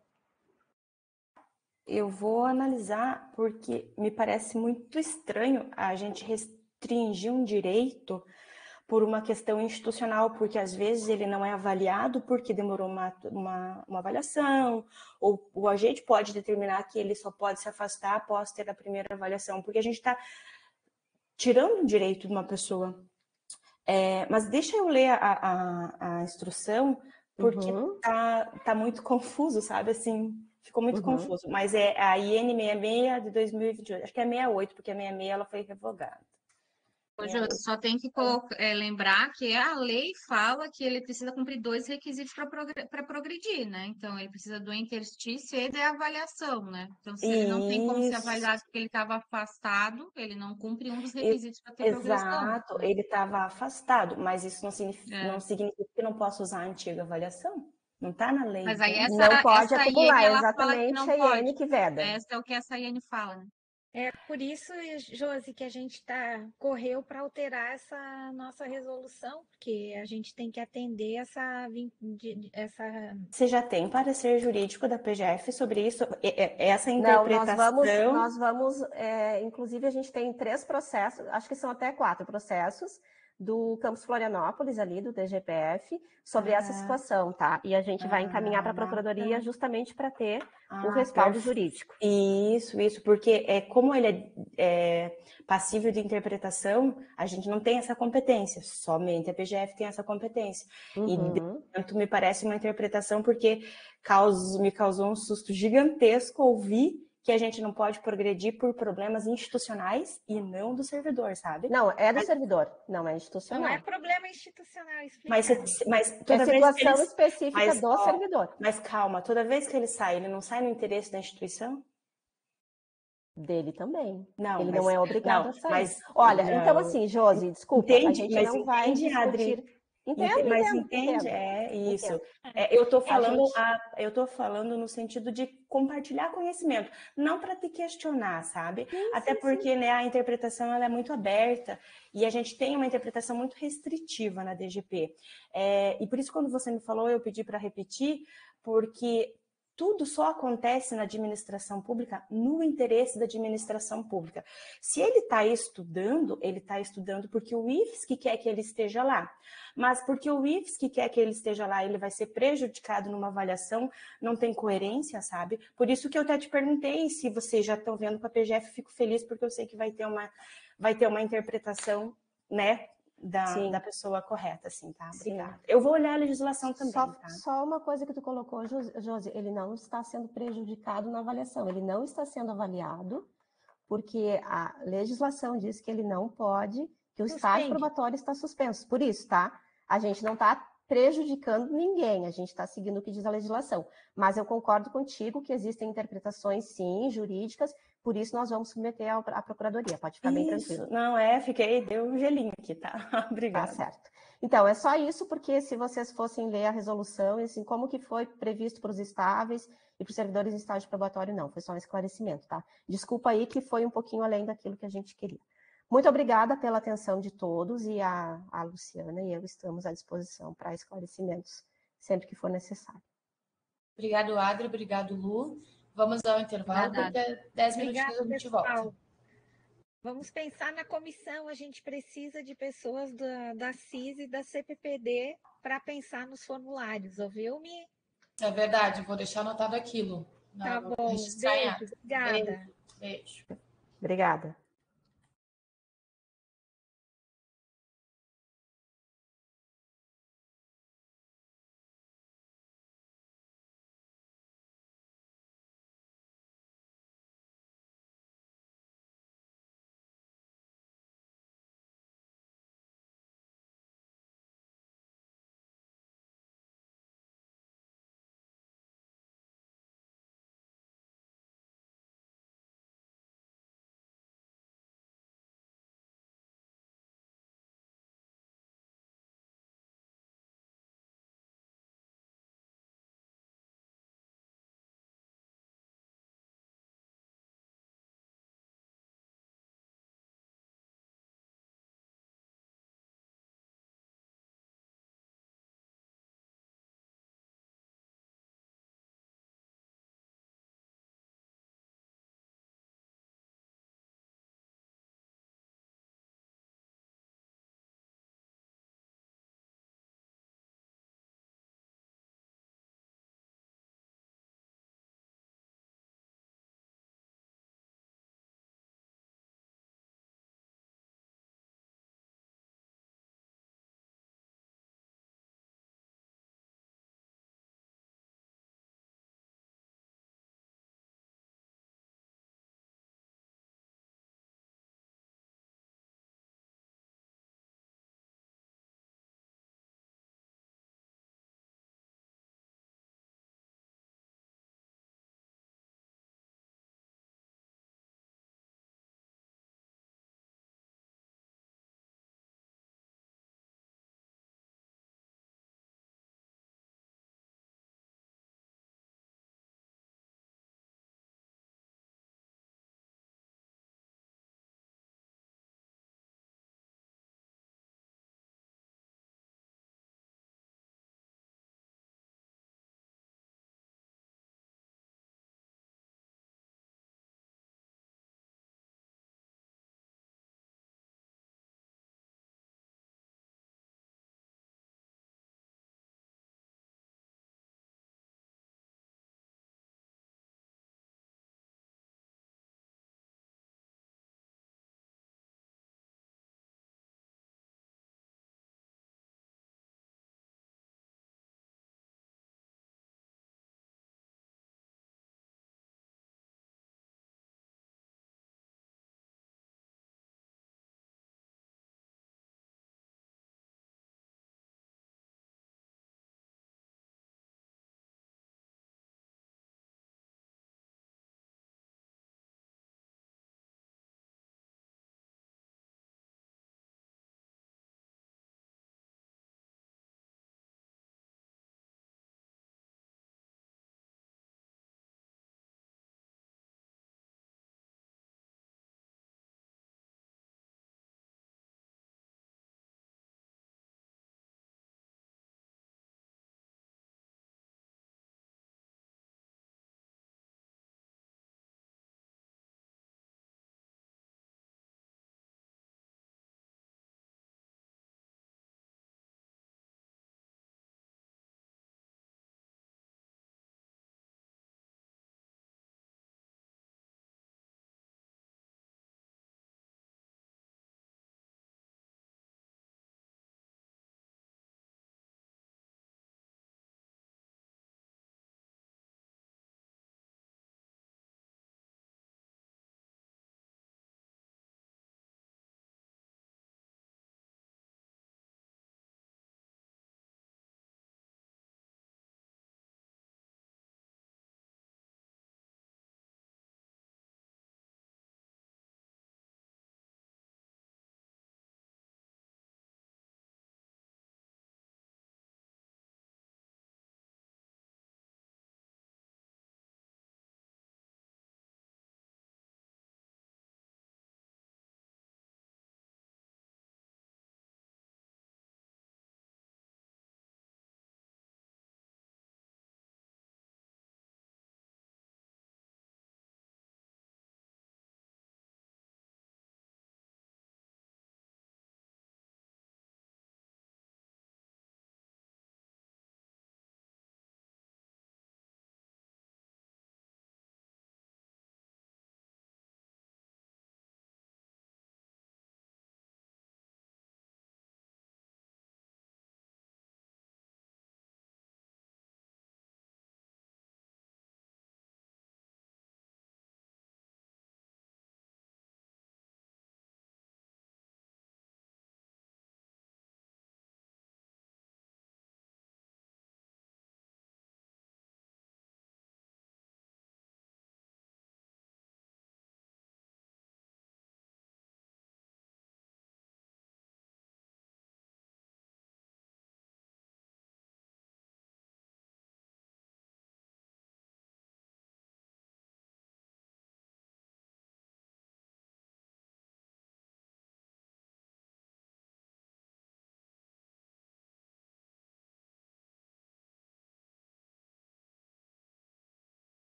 Eu vou analisar, porque me parece muito estranho a gente restringir um direito por uma questão institucional, porque às vezes ele não é avaliado porque demorou uma avaliação, ou o agente pode determinar que ele só pode se afastar após ter a primeira avaliação, porque a gente está tirando o direito de uma pessoa. Mas deixa eu ler a instrução, porque tá muito confuso, sabe? Assim, ficou muito confuso. Mas é a IN 66 de 2022. Acho que é 68, porque a 66 ela foi revogada. Josi, só tem que lembrar que a lei fala que ele precisa cumprir 2 requisitos para progredir, né? Então, ele precisa do interstício e da avaliação, né? Então, se ele não tem como ser avaliado porque ele estava afastado, ele não cumpre um dos requisitos para ter progressão. Exato, ele estava afastado, mas isso não significa que eu não posso usar a antiga avaliação. Não está na lei. Mas aí não pode essa acumular, IN, exatamente a IN que veda. Essa é o que essa IN fala, né? É por isso, Josi, que a gente correu para alterar essa nossa resolução, porque a gente tem que atender essa. Você já tem parecer jurídico da PGF sobre isso? Essa interpretação. Não, nós vamos inclusive a gente tem 3 processos, acho que são até 4 processos do Campus Florianópolis, ali do DGPF, sobre essa situação, tá? E a gente vai encaminhar para a Procuradoria justamente para ter o respaldo jurídico. Isso, porque como ele é passível de interpretação, a gente não tem essa competência, somente a PGF tem essa competência. E, portanto, me parece uma interpretação porque me causou um susto gigantesco ouvir que a gente não pode progredir por problemas institucionais e não do servidor, sabe? Não, é do servidor, não é institucional. Não é problema institucional, mas toda vez situação que ele, específica do servidor. Mas calma, toda vez que ele não sai no interesse da instituição? Dele também. Não, ele não é obrigado a sair. Olha, então assim, Josi, desculpa, a gente não vai discutir... Adri, entende? Isso. Eu estou falando no sentido de compartilhar conhecimento, não para te questionar, sabe? Até porque né, a interpretação ela é muito aberta e a gente tem uma interpretação muito restritiva na DGP. E por isso, quando você me falou, eu pedi para repetir, porque tudo só acontece na administração pública no interesse da administração pública. Se ele está estudando porque o IFSC quer que ele esteja lá. Mas porque o IFSC quer que ele esteja lá, ele vai ser prejudicado numa avaliação, não tem coerência, sabe? Por isso que eu até te perguntei se vocês já estão vendo com a PGF, fico feliz porque eu sei que vai ter uma interpretação, né? Da pessoa correta, assim, tá? Obrigada. Sim. Eu vou olhar a legislação também, tá? Só uma coisa que tu colocou, Josi, ele não está sendo prejudicado na avaliação, ele não está sendo avaliado, porque a legislação diz que ele não pode, que o estágio probatório está suspenso. Por isso, tá? A gente não está prejudicando ninguém, a gente está seguindo o que diz a legislação. Mas eu concordo contigo que existem interpretações, sim, jurídicas, por isso nós vamos submeter à Procuradoria, pode ficar bem tranquilo. Não, deu um gelinho aqui, tá? Obrigada. Tá certo. Então, é só isso, porque se vocês fossem ler a resolução, assim, como que foi previsto para os estáveis e para os servidores em estágio probatório, não, foi só um esclarecimento, tá? Desculpa aí que foi um pouquinho além daquilo que a gente queria. Muito obrigada pela atenção de todos e a Luciana e eu estamos à disposição para esclarecimentos sempre que for necessário. Obrigado, Adri. Obrigado, Lu. Vamos ao intervalo, porque 10 minutinhos a gente volta. Vamos pensar na comissão. A gente precisa de pessoas da CIS e da CPPD para pensar nos formulários, ouviu-me? É verdade, vou deixar anotado aquilo. Tá bom, beijo, obrigada. Beijo. Obrigada.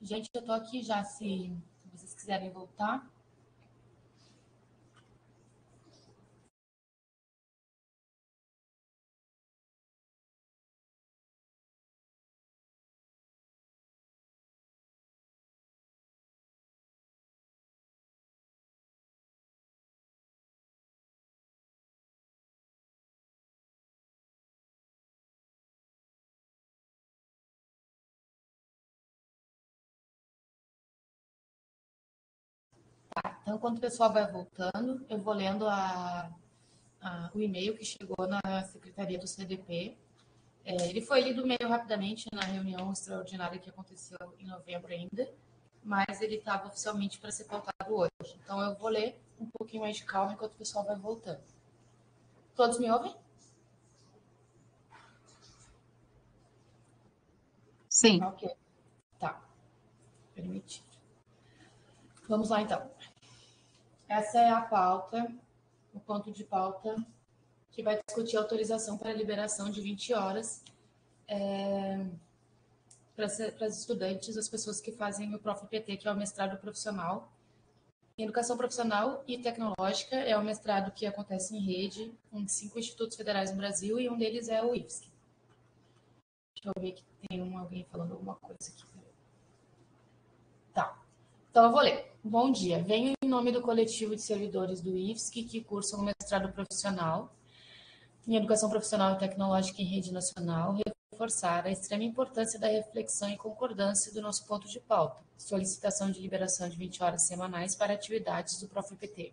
Gente, eu tô aqui já, se vocês quiserem voltar. Então, quando o pessoal vai voltando, eu vou lendo o e-mail que chegou na Secretaria do CDP. Ele foi lido meio rapidamente na reunião extraordinária que aconteceu em novembro ainda, mas ele estava oficialmente para ser pautado hoje. Então, eu vou ler um pouquinho mais de calma enquanto o pessoal vai voltando. Todos me ouvem? Sim. Ok. Tá. Permitido. Vamos lá, então. Essa é a pauta, o ponto de pauta que vai discutir a autorização para a liberação de 20 horas para as estudantes, as pessoas que fazem o ProfPT, que é o mestrado profissional em Educação Profissional e Tecnológica. É um mestrado que acontece em rede, em 5 institutos federais no Brasil, e um deles é o IFSC. Deixa eu ver que tem alguém falando alguma coisa aqui. Tá. Então, eu vou ler. Bom dia. Venho em nome do coletivo de servidores do IFSC que cursam o mestrado profissional em Educação Profissional e Tecnológica em Rede Nacional, reforçar a extrema importância da reflexão e concordância do nosso ponto de pauta, solicitação de liberação de 20 horas semanais para atividades do ProfPT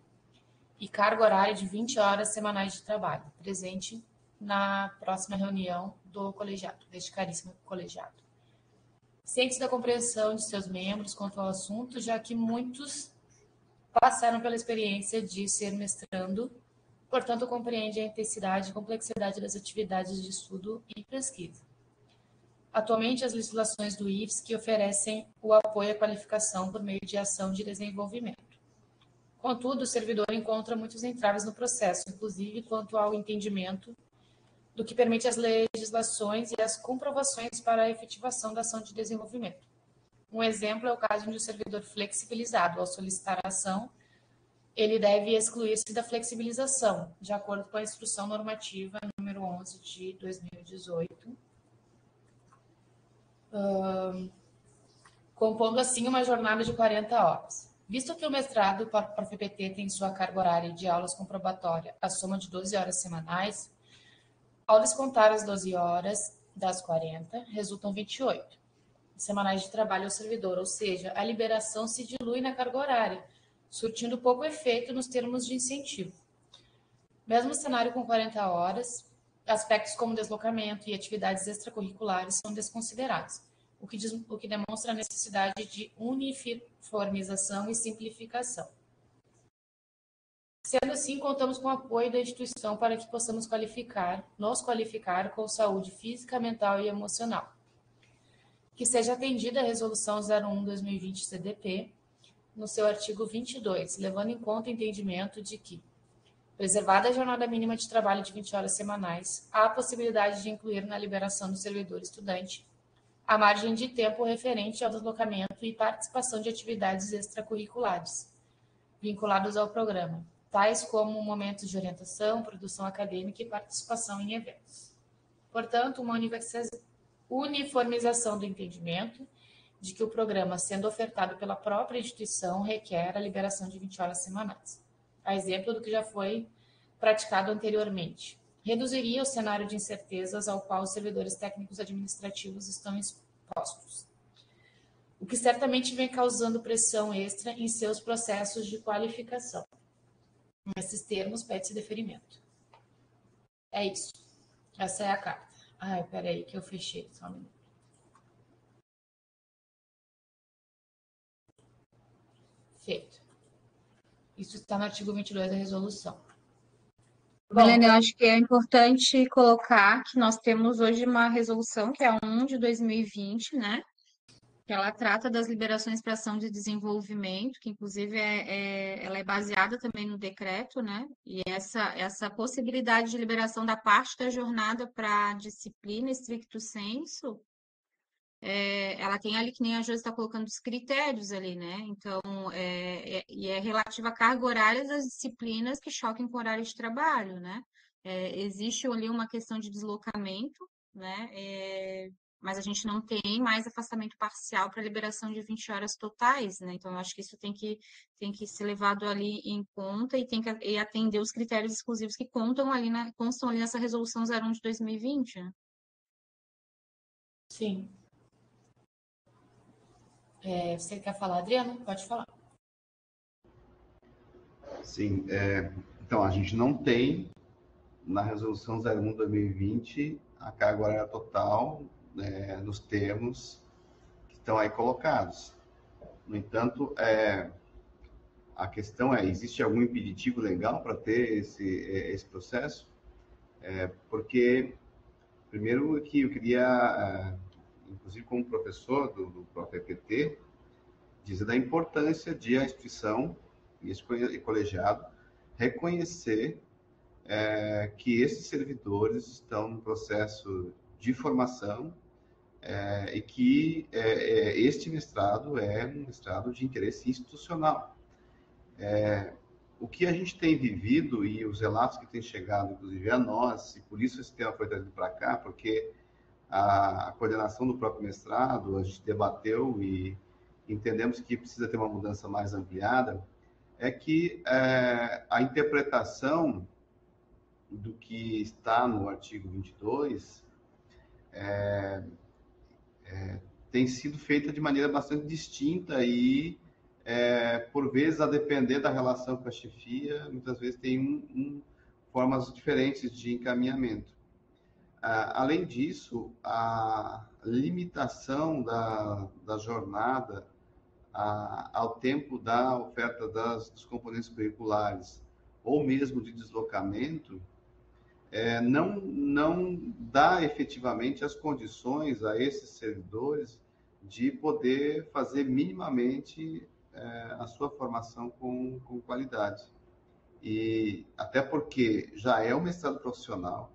e carga horária de 20 horas semanais de trabalho, presente na próxima reunião do colegiado, deste caríssimo colegiado. Cientes da compreensão de seus membros quanto ao assunto, já que muitos passaram pela experiência de ser mestrando, portanto, compreende a intensidade e complexidade das atividades de estudo e pesquisa. Atualmente, as legislações do IFSC oferecem o apoio à qualificação por meio de ação de desenvolvimento. Contudo, o servidor encontra muitos entraves no processo, inclusive quanto ao entendimento do que permite as legislações e as comprovações para a efetivação da ação de desenvolvimento. Um exemplo é o caso de um servidor flexibilizado. Ao solicitar a ação, ele deve excluir-se da flexibilização, de acordo com a Instrução Normativa número 11 de 2018, compondo assim uma jornada de 40 horas. Visto que o mestrado para o PPT tem sua carga horária de aulas comprobatória a soma de 12 horas semanais, ao descontar as 12 horas das 40, resultam 28 semanais de trabalho ao servidor, ou seja, a liberação se dilui na carga horária, surtindo pouco efeito nos termos de incentivo. Mesmo cenário com 40 horas, aspectos como deslocamento e atividades extracurriculares são desconsiderados, o que demonstra a necessidade de uniformização e simplificação. Sendo assim, contamos com o apoio da instituição para que possamos nos qualificar com saúde física, mental e emocional. Que seja atendida a Resolução 01/2020 CDP, no seu artigo 22, levando em conta o entendimento de que, preservada a jornada mínima de trabalho de 20 horas semanais, há a possibilidade de incluir na liberação do servidor estudante a margem de tempo referente ao deslocamento e participação de atividades extracurriculares vinculados ao programa, tais como momentos de orientação, produção acadêmica e participação em eventos. Portanto, uma uniformização do entendimento de que o programa, sendo ofertado pela própria instituição, requer a liberação de 20 horas semanais. A exemplo do que já foi praticado anteriormente. Reduziria o cenário de incertezas ao qual os servidores técnicos administrativos estão expostos, o que certamente vem causando pressão extra em seus processos de qualificação. Nesses termos, pede-se deferimento. É isso. Essa é a carta. Ai, peraí, que eu fechei. Só um minuto. Feito. Isso está no artigo 22 da resolução. Milene, eu acho que é importante colocar que nós temos hoje uma resolução, que é a 1 de 2020, né? Que ela trata das liberações para ação de desenvolvimento, que inclusive ela é baseada também no decreto, né? E essa possibilidade de liberação da parte da jornada para disciplina stricto sensu, ela tem ali, que nem a Josi está colocando os critérios ali, né? Então, e é relativa à carga horária das disciplinas que choquem com o horário de trabalho, né? Existe ali uma questão de deslocamento, né? Mas a gente não tem mais afastamento parcial para liberação de 20 horas totais, né? Então, eu acho que isso tem que ser levado ali em conta e tem que atender os critérios exclusivos que constam ali nessa resolução 01 de 2020, né? Sim. Você quer falar, Adriano? Pode falar. Sim, então a gente não tem na resolução 01 de 2020 a carga horária total, né, nos termos que estão aí colocados. No entanto, a questão existe algum impeditivo legal para ter esse processo? Porque, primeiro, que eu queria, inclusive como professor do próprio EPT, dizer da importância de a instituição e esse colegiado reconhecer que esses servidores estão no processo de formação e que este mestrado é um mestrado de interesse institucional. O que a gente tem vivido e os relatos que têm chegado, inclusive a nós, e por isso esse tema foi trazido para cá, porque a coordenação do próprio mestrado, a gente debateu e entendemos que precisa ter uma mudança mais ampliada, é que a interpretação do que está no artigo 22 tem sido feita de maneira bastante distinta e, por vezes, a depender da relação com a chefia, muitas vezes tem formas diferentes de encaminhamento. Além disso, a limitação da jornada ao tempo da oferta dos componentes curriculares, ou mesmo de deslocamento, não dá efetivamente as condições a esses servidores de poder fazer minimamente a sua formação com qualidade. E até porque já é um mestrado profissional,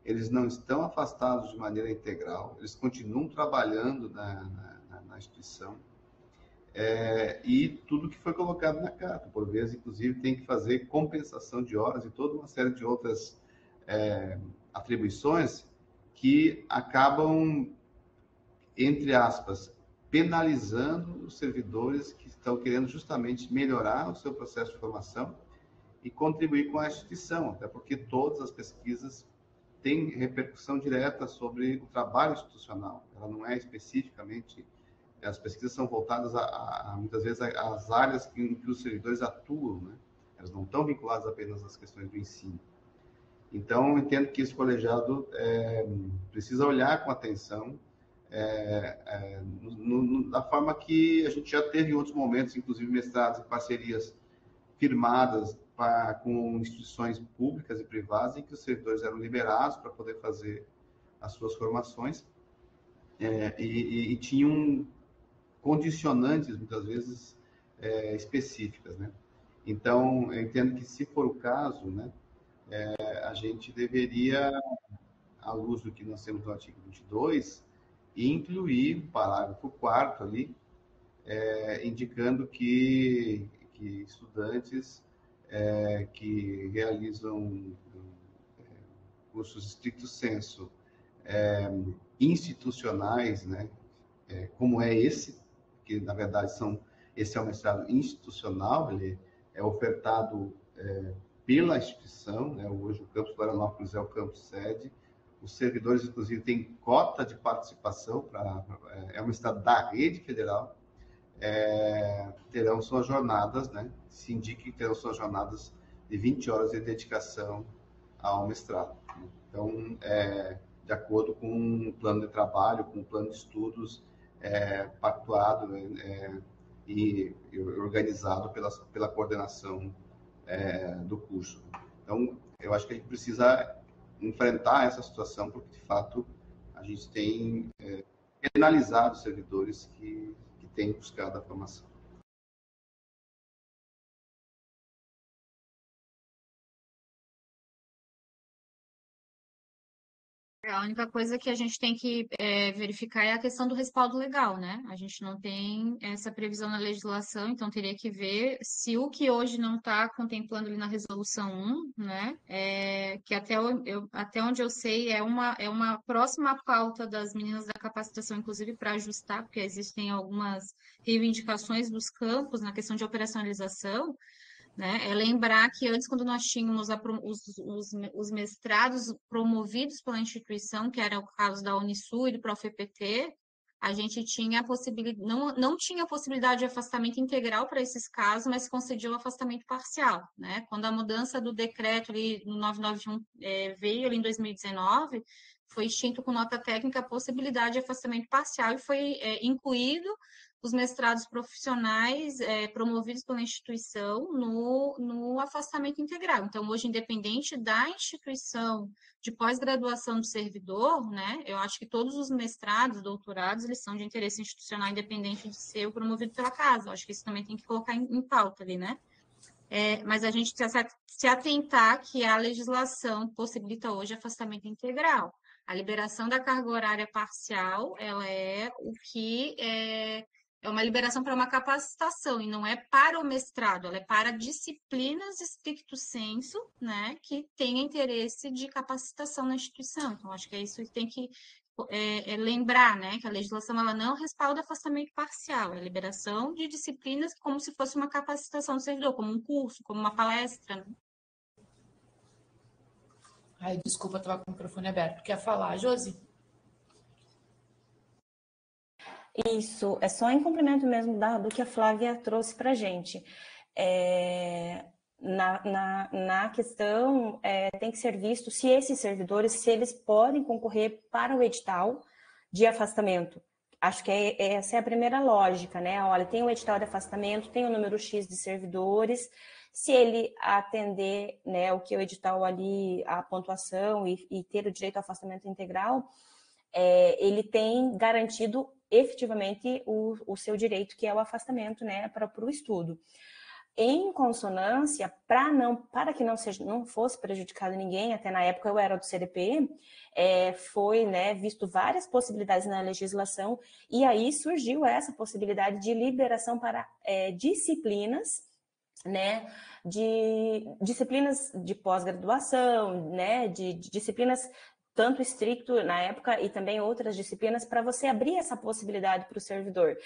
eles não estão afastados de maneira integral, eles continuam trabalhando na instituição, e tudo que foi colocado na carta, por vezes, inclusive, tem que fazer compensação de horas e toda uma série de outras atribuições que acabam, entre aspas, penalizando os servidores que estão querendo justamente melhorar o seu processo de formação e contribuir com a instituição, até porque todas as pesquisas têm repercussão direta sobre o trabalho institucional. Ela não é especificamente... As pesquisas são voltadas muitas vezes às áreas em que os servidores atuam, né? Elas não estão vinculadas apenas às questões do ensino. Então, eu entendo que esse colegiado precisa olhar com atenção da forma que a gente já teve em outros momentos, inclusive mestrados e parcerias firmadas com instituições públicas e privadas, em que os servidores eram liberados para poder fazer as suas formações e tinham condicionantes, muitas vezes, específicas, né? Então, eu entendo que, se for o caso, né, a gente deveria, à luz do que nós temos no artigo 22, incluir o parágrafo 4º ali, indicando que estudantes que realizam cursos stricto sensu institucionais, né, como é esse, que na verdade esse é um mestrado institucional, ele é ofertado pela instituição, né? Hoje o campus Florianópolis é o campus sede, os servidores, inclusive, têm cota de participação, é um mestrado da rede federal, terão suas jornadas, né? Se indica que terão suas jornadas de 20 horas de dedicação ao mestrado. Então, de acordo com um plano de trabalho, com um plano de estudos pactuado, né, e organizado pela coordenação do curso. Então, eu acho que a gente precisa enfrentar essa situação, porque, de fato, a gente tem penalizado os servidores que têm buscado a formação. A única coisa que a gente tem que verificar é a questão do respaldo legal, né? A gente não tem essa previsão na legislação, então teria que ver se o que hoje não está contemplando ali na resolução 1, né? Que até onde eu sei é uma próxima pauta das meninas da capacitação, inclusive para ajustar, porque existem algumas reivindicações dos campos na questão de operacionalização, né? É lembrar que antes, quando nós tínhamos os mestrados promovidos pela instituição, que era o caso da Unisul e do ProfEPT, a gente tinha a possibilidade, não tinha a possibilidade de afastamento integral para esses casos, mas concedia o afastamento parcial, né? Quando a mudança do decreto ali no 991 veio ali em 2019, foi extinto com nota técnica a possibilidade de afastamento parcial e foi incluído os mestrados profissionais promovidos pela instituição no afastamento integral. Então, hoje, independente da instituição de pós-graduação do servidor, né, eu acho que todos os mestrados, doutorados, eles são de interesse institucional independente de ser promovido pela casa. Eu acho que isso também tem que colocar em pauta ali, né? Mas a gente precisa se atentar que a legislação possibilita hoje afastamento integral. A liberação da carga horária parcial, ela é o que é uma liberação para uma capacitação, e não é para o mestrado, ela é para disciplinas stricto sensu, né, que tem interesse de capacitação na instituição. Então, acho que é isso que tem que lembrar, né, que a legislação ela não respalda afastamento parcial, é liberação de disciplinas como se fosse uma capacitação do servidor, como um curso, como uma palestra. Né? Ai, desculpa, estava com o microfone aberto. Quer falar, Josi? Isso, é só em cumprimento mesmo do que a Flávia trouxe para a gente. Na questão, tem que ser visto se esses servidores, se eles podem concorrer para o edital de afastamento. Acho que essa é a primeira lógica, né? Olha, tem o edital de afastamento, tem o número X de servidores, se ele atender, né, o que o edital ali, a pontuação e ter o direito ao afastamento integral, ele tem garantido efetivamente o seu direito, que é o afastamento, né, para o estudo. Em consonância, para que não fosse prejudicado ninguém, até na época eu era do CDP, foi, né, visto várias possibilidades na legislação, e aí surgiu essa possibilidade de liberação para disciplinas, né, de disciplinas de pós-graduação, né, de disciplinas tanto estricto na época e também outras disciplinas para você abrir essa possibilidade para o servidor.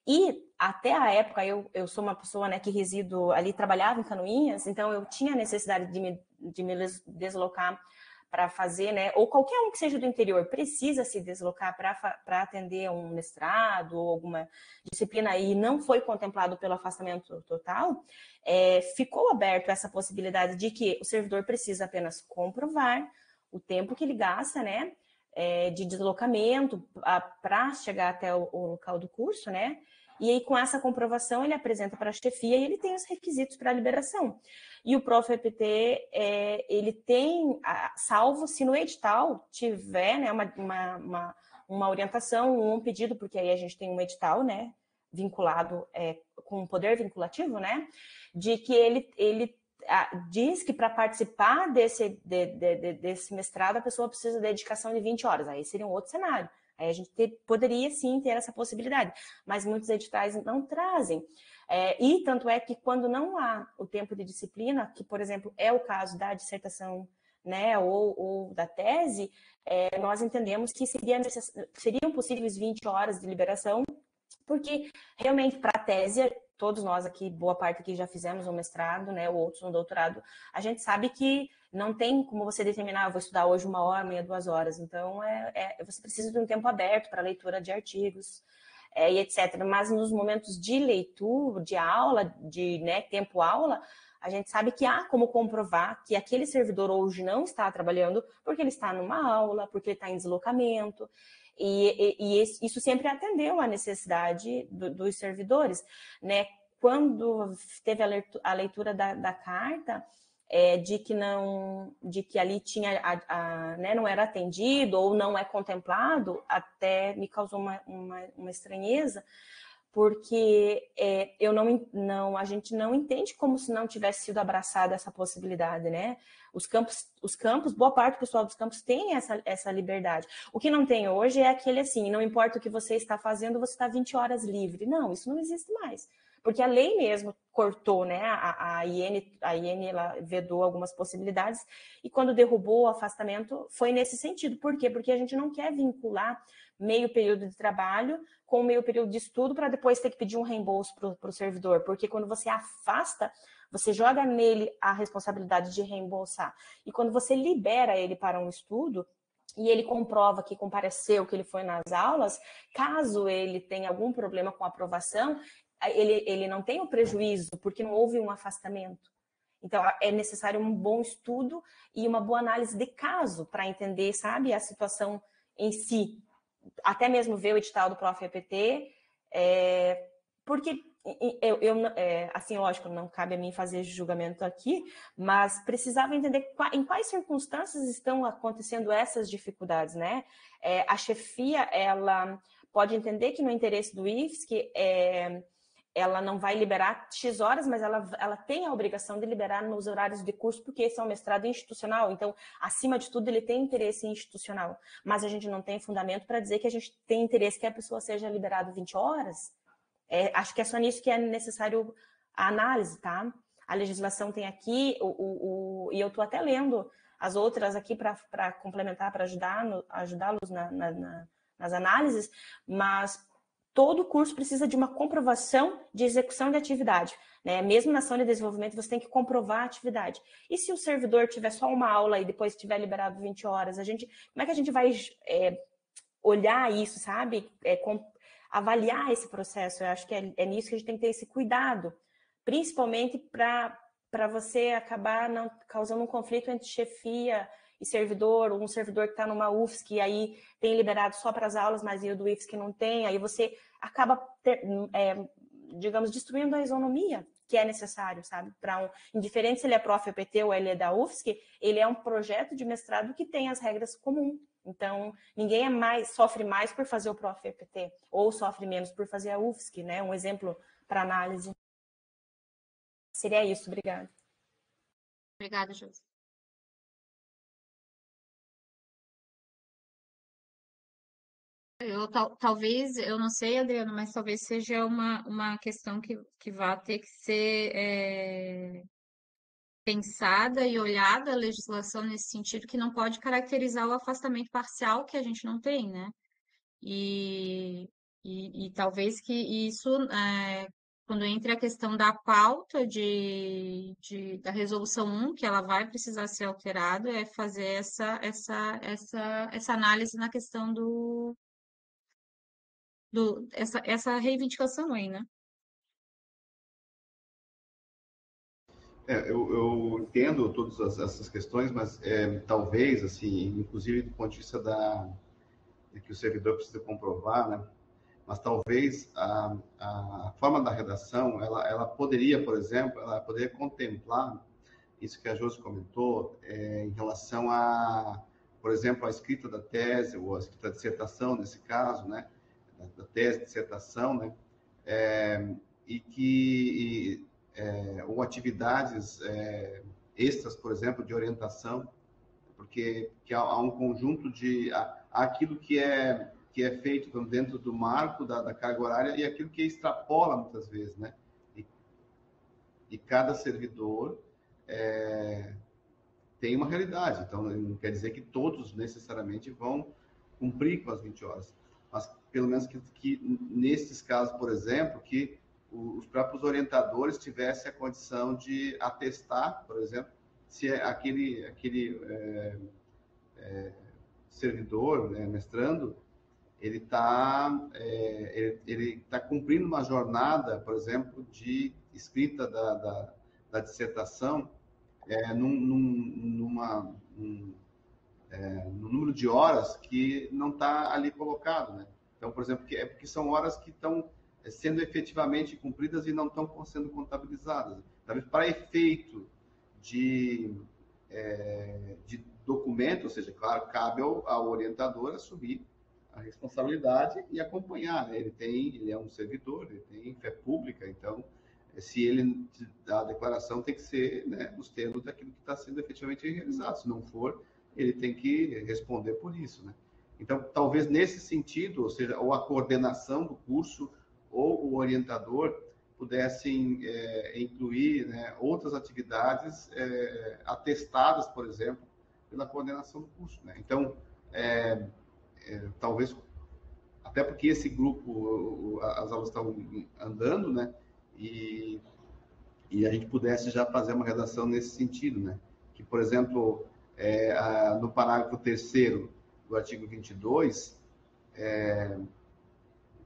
E até a época, eu sou uma pessoa, né, que resido ali, trabalhava em Canoinhas, então eu tinha necessidade de me deslocar para fazer, né, ou qualquer um que seja do interior precisa se deslocar para atender um mestrado ou alguma disciplina e não foi contemplado pelo afastamento total, ficou aberto essa possibilidade de que o servidor precisa apenas comprovar o tempo que ele gasta, né, de deslocamento para chegar até o local do curso, né, e aí com essa comprovação ele apresenta para a chefia e ele tem os requisitos para a liberação. E o ProfEPT, ele tem, salvo se no edital tiver, né, uma orientação, um pedido, porque aí a gente tem um edital, né, vinculado, com um poder vinculativo, né, de que ele diz que para participar desse mestrado a pessoa precisa de dedicação de 20 horas, aí seria um outro cenário. Aí a gente poderia sim ter essa possibilidade, mas muitos editais não trazem. E tanto é que quando não há o tempo de disciplina, que, por exemplo, é o caso da dissertação, né, ou da tese, nós entendemos que seriam possíveis 20 horas de liberação, porque realmente para a tese, todos nós aqui, boa parte aqui já fizemos um mestrado, né, ou outros um doutorado, a gente sabe que não tem como você determinar, vou estudar hoje 1 hora, amanhã 2 horas, então você precisa de um tempo aberto para leitura de artigos, e etc. Mas nos momentos de leitura, de aula, de, né, tempo aula, a gente sabe que há como comprovar que aquele servidor hoje não está trabalhando porque ele está numa aula, porque ele está em deslocamento, e isso sempre atendeu à necessidade dos servidores, né? Quando teve a leitura da carta, de que ali tinha, né, não era atendido ou não é contemplado, até me causou uma estranheza, porque a gente não entende como se não tivesse sido abraçada essa possibilidade, né? Os campos, boa parte do pessoal dos campos tem essa liberdade. O que não tem hoje é aquele assim, não importa o que você está fazendo, você está 20 horas livre. Não, isso não existe mais. Porque a lei mesmo cortou, né? A IN ela vedou algumas possibilidades, e quando derrubou o afastamento foi nesse sentido. Por quê? Porque a gente não quer vincular meio período de trabalho com meio período de estudo para depois ter que pedir um reembolso para o servidor. Porque quando você afasta, você joga nele a responsabilidade de reembolsar. E quando você libera ele para um estudo, e ele comprova que compareceu, que ele foi nas aulas, caso ele tenha algum problema com a aprovação, ele não tem o prejuízo, porque não houve um afastamento. Então, é necessário um bom estudo e uma boa análise de caso para entender, sabe, a situação em si. Até mesmo ver o edital do Prof.EPT, porque assim, lógico, não cabe a mim fazer julgamento aqui, mas precisava entender em quais circunstâncias estão acontecendo essas dificuldades, né? A chefia, ela pode entender que no interesse do IFSC, ela não vai liberar X horas, mas ela tem a obrigação de liberar nos horários de curso, porque esse é um mestrado institucional, então, acima de tudo, ele tem interesse institucional, mas a gente não tem fundamento para dizer que a gente tem interesse que a pessoa seja liberada 20 horas. Acho que é só nisso que é necessário a análise, tá? A legislação tem aqui, e eu estou até lendo as outras aqui para complementar, para ajudá-los nas análises, mas todo curso precisa de uma comprovação de execução de atividade, né? Mesmo na ação de desenvolvimento, você tem que comprovar a atividade. E se o servidor tiver só uma aula e depois tiver liberado 20 horas, como é que a gente vai olhar isso, sabe? Avaliar esse processo? Eu acho que é nisso que a gente tem que ter esse cuidado, principalmente para você acabar não causando um conflito entre chefia e servidor, ou um servidor que está numa UFSC que aí tem liberado só para as aulas, mas e o do IFSC que não tem, aí você acaba, digamos, destruindo a isonomia que é necessário, sabe? Indiferente se ele é Prof.EPT ou ele é da UFSC, ele é um projeto de mestrado que tem as regras comuns. Então, ninguém sofre mais por fazer o Prof.EPT, ou sofre menos por fazer a UFSC, né? Um exemplo para análise. Seria isso, obrigada. Obrigada, Josi. Talvez, eu não sei, Adriano, mas talvez seja uma questão que vai ter que ser pensada e olhada a legislação nesse sentido, que não pode caracterizar o afastamento parcial que a gente não tem, né? E talvez que isso, quando entra a questão da pauta da resolução 1, que ela vai precisar ser alterada, é fazer essa análise na questão essa reivindicação aí, né? Eu entendo todas essas questões, mas talvez, assim, inclusive do ponto de vista de que o servidor precisa comprovar, né? Mas talvez a forma da redação, ela poderia, por exemplo, ela poderia contemplar isso que a Josi comentou em relação por exemplo, a escrita da tese ou a escrita da dissertação, nesse caso, né? Da tese, dissertação, né? Ou atividades extras, por exemplo, de orientação, porque há um conjunto aquilo que é feito dentro do marco da carga horária e aquilo que extrapola muitas vezes, né? E cada servidor tem uma realidade, então não quer dizer que todos necessariamente vão cumprir com as 20 horas, mas pelo menos que nesses casos, por exemplo, que os próprios orientadores tivessem a condição de atestar, por exemplo, se aquele servidor, né, mestrando, ele está cumprindo uma jornada, por exemplo, de escrita da dissertação num número de horas que não está ali colocado, né? Então, por exemplo, porque são horas que estão sendo efetivamente cumpridas e não estão sendo contabilizadas. Talvez para efeito de documento, ou seja, claro, cabe ao orientador assumir a responsabilidade e acompanhar, né? Ele é um servidor, ele tem fé pública, então, se ele dá a declaração, tem que ser, né, nos termos daquilo que está sendo efetivamente realizado. Se não for, ele tem que responder por isso, né? Então, talvez nesse sentido, ou seja, ou a coordenação do curso ou o orientador pudessem incluir, né, outras atividades atestadas, por exemplo, pela coordenação do curso, né? Então, talvez, até porque esse grupo, as aulas estão andando, né? E a gente pudesse já fazer uma redação nesse sentido, né? Que, por exemplo, no parágrafo 3º do artigo 22,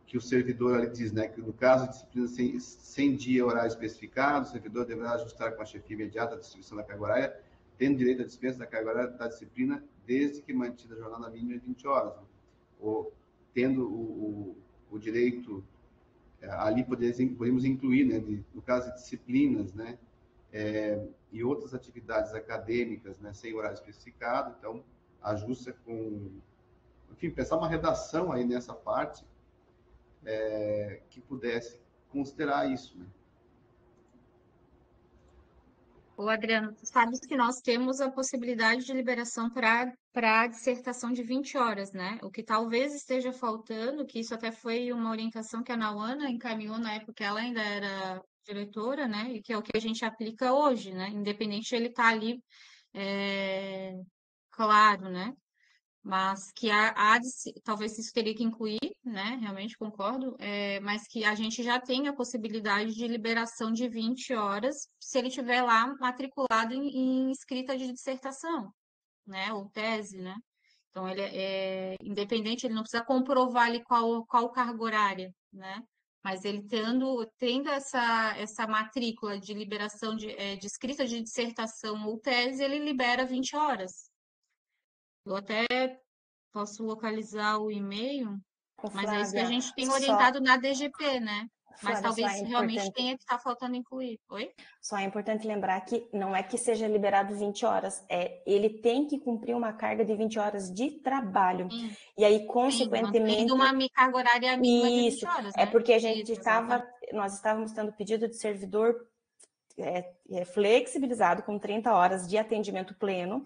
que o servidor ali diz, né, que no caso de disciplina sem dia horário especificado, o servidor deverá ajustar com a chefia imediata a distribuição da carga horária, tendo direito à dispensa da carga horária da disciplina, desde que mantida a jornada mínima de 20 horas. Né? Ou tendo o direito, ali podemos incluir, né, no caso de disciplinas, né, e outras atividades acadêmicas, né, sem horário especificado, então, ajusta com... Enfim, pensar uma redação aí nessa parte que pudesse considerar isso, né? Ô, Adriano, tu sabes que nós temos a possibilidade de liberação para a dissertação de 20 horas, né? O que talvez esteja faltando, que isso até foi uma orientação que a Nauana encaminhou na época que ela ainda era diretora, né? E que é o que a gente aplica hoje, né? Independente de ele estar ali, claro, né? Mas que talvez isso teria que incluir, né? Realmente concordo, mas que a gente já tem a possibilidade de liberação de 20 horas se ele tiver lá matriculado em escrita de dissertação, né? Ou tese, né? Então, ele é independente, ele não precisa comprovar ali qual carga horária, né? Mas ele tendo essa matrícula de liberação de escrita de dissertação ou tese, ele libera 20 horas. Eu até posso localizar o e-mail, mas é isso que a gente tem orientado na DGP, né? Mas talvez realmente tenha que estar faltando incluir. Oi? Só é importante lembrar que não é que seja liberado 20 horas, ele tem que cumprir uma carga de 20 horas de trabalho. Sim. E aí, consequentemente... uma carga horária mínima de 20 horas, né? É porque a gente nós estávamos tendo pedido de servidor flexibilizado com 30 horas de atendimento pleno,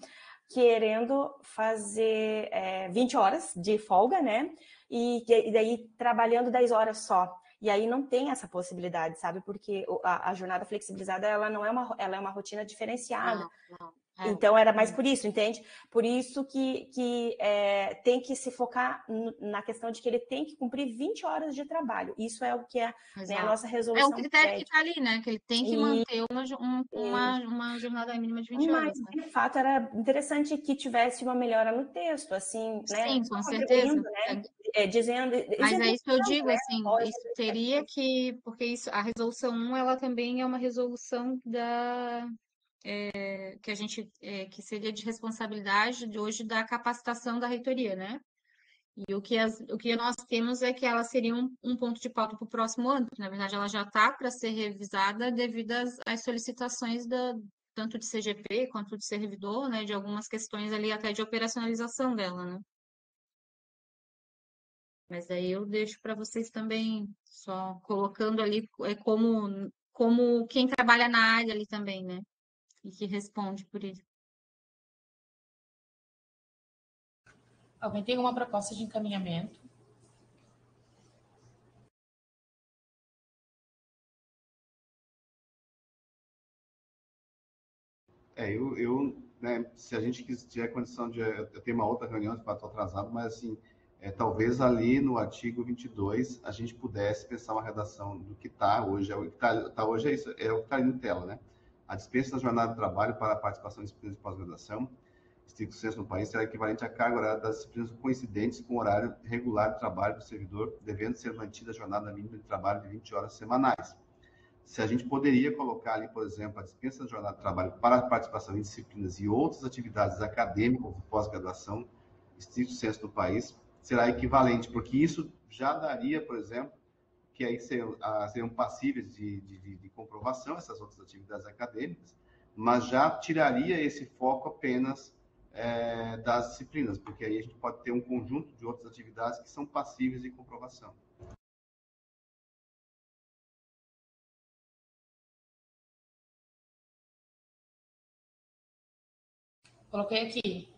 querendo fazer 20 horas de folga, né? E daí trabalhando 10 horas só. E aí não tem essa possibilidade, sabe? Porque a jornada flexibilizada, ela é uma rotina diferenciada. Não. Então, era mais por isso, entende? Por isso que tem que se focar na questão de que ele tem que cumprir 20 horas de trabalho. Isso é o que é, né, a nossa resolução. É o critério que está ali, né? Que ele tem que manter uma jornada mínima de 20 horas. Mas, de fato, era interessante que tivesse uma melhora no texto, assim, né? Sim, com certeza. Né? Dizendo... Mas é isso que eu digo, assim, isso teria que... Porque a resolução 1, ela também é uma resolução que a gente que seria de responsabilidade de hoje da capacitação da reitoria, né? E o que nós temos é que ela seria um ponto de pauta para o próximo ano, porque, na verdade, ela já está para ser revisada devido às solicitações tanto de CGP quanto de servidor, né? De algumas questões ali até de operacionalização dela, né? Mas aí eu deixo para vocês também, só colocando ali como quem trabalha na área ali também, né? E que responde por isso. Alguém tem uma proposta de encaminhamento? Né, se a gente tiver condição de... Eu tenho uma outra reunião, estou atrasado, mas assim, talvez ali no artigo 22 a gente pudesse pensar uma redação do que está hoje. O que está hoje é o que está ali no tela, né? A dispensa da jornada de trabalho para a participação em disciplinas de pós-graduação, estricto senso no país, será equivalente à carga horária das disciplinas coincidentes com o horário regular de trabalho do servidor, devendo ser mantida a jornada mínima de trabalho de 20 horas semanais. Se a gente poderia colocar ali, por exemplo, a dispensa da jornada de trabalho para a participação em disciplinas e outras atividades acadêmicas de pós-graduação, estricto senso do país, será equivalente, porque isso já daria, por exemplo, que aí seriam passíveis de comprovação, essas outras atividades acadêmicas, mas já tiraria esse foco apenas das disciplinas, porque aí a gente pode ter um conjunto de outras atividades que são passíveis de comprovação. Coloquei aqui,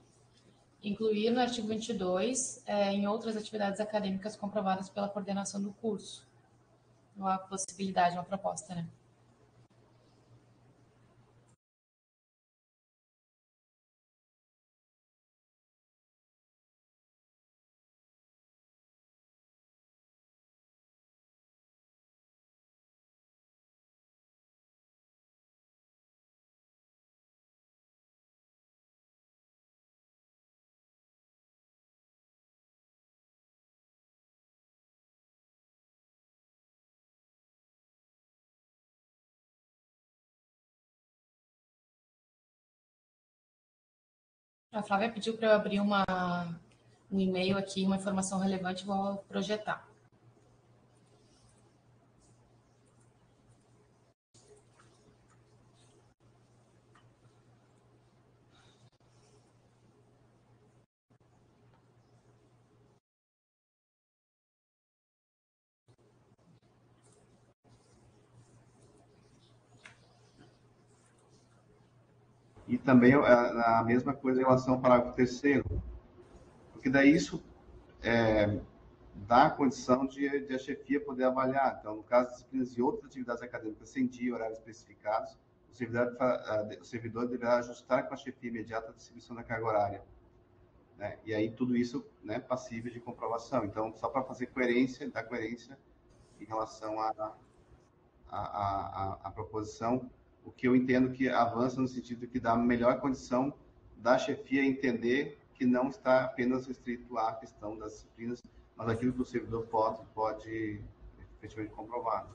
incluir no artigo 22, em outras atividades acadêmicas comprovadas pela coordenação do curso. Uma possibilidade, uma proposta, né? A Flávia pediu para eu abrir um e-mail aqui, uma informação relevante, vou projetar. E também a mesma coisa em relação ao parágrafo 3º, porque daí isso dá a condição de a chefia poder avaliar. Então, no caso de disciplinas e outras atividades acadêmicas sem dia e horários especificados, o servidor deverá ajustar com a chefia imediata a distribuição da carga horária. Né? E aí tudo isso, né, passível de comprovação. Então, só para fazer dar coerência em relação à proposição, o que eu entendo que avança no sentido que dá melhor condição da chefia entender que não está apenas restrito à questão das disciplinas, mas aquilo que o servidor pode efetivamente comprovar.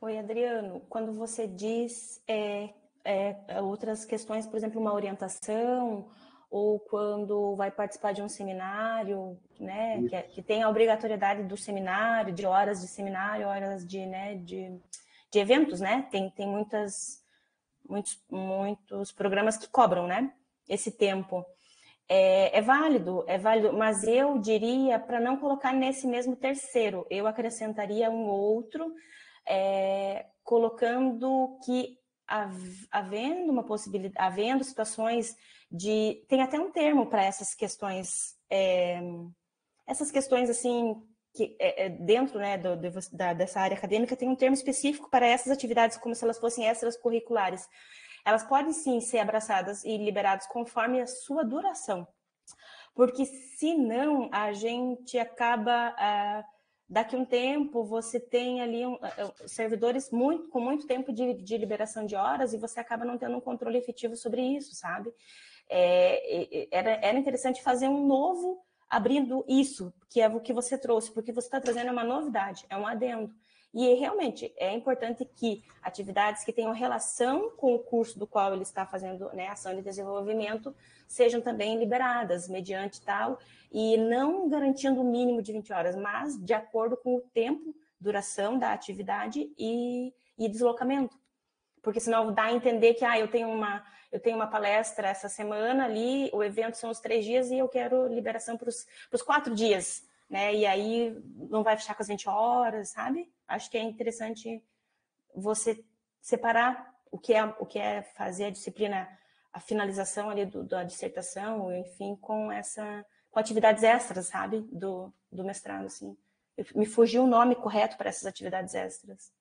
Oi, Adriano, quando você diz outras questões, por exemplo, uma orientação, ou quando vai participar de um seminário, né, que tem a obrigatoriedade do seminário, de horas de seminário, horas de eventos, né, tem muitos programas que cobram, né, esse tempo. É válido, mas eu diria para não colocar nesse mesmo terceiro, eu acrescentaria um outro, colocando que havendo uma possibilidade, havendo situações tem até um termo para essas questões assim que dentro, né, dessa área acadêmica tem um termo específico para essas atividades, como se elas fossem extracurriculares. Elas podem sim ser abraçadas e liberadas conforme a sua duração, porque senão a gente acaba daqui a um tempo você tem ali servidores com muito tempo de liberação de horas e você acaba não tendo um controle efetivo sobre isso, sabe? Era interessante fazer um novo abrindo isso, que é o que você trouxe, porque você está trazendo uma novidade, é um adendo. E realmente é importante que atividades que tenham relação com o curso do qual ele está fazendo, né, ação de desenvolvimento sejam também liberadas mediante tal, e não garantindo o mínimo de 20 horas, mas de acordo com o tempo, duração da atividade e deslocamento. Porque senão dá a entender que eu tenho uma palestra essa semana ali, o evento são os 3 dias e eu quero liberação para os 4 dias, né? E aí não vai fechar com as 20 horas, sabe? Acho que é interessante você separar o que é fazer a disciplina, a finalização ali da dissertação, enfim, com atividades extras, sabe? Do mestrado, assim. Me fugiu o nome correto para essas atividades extras.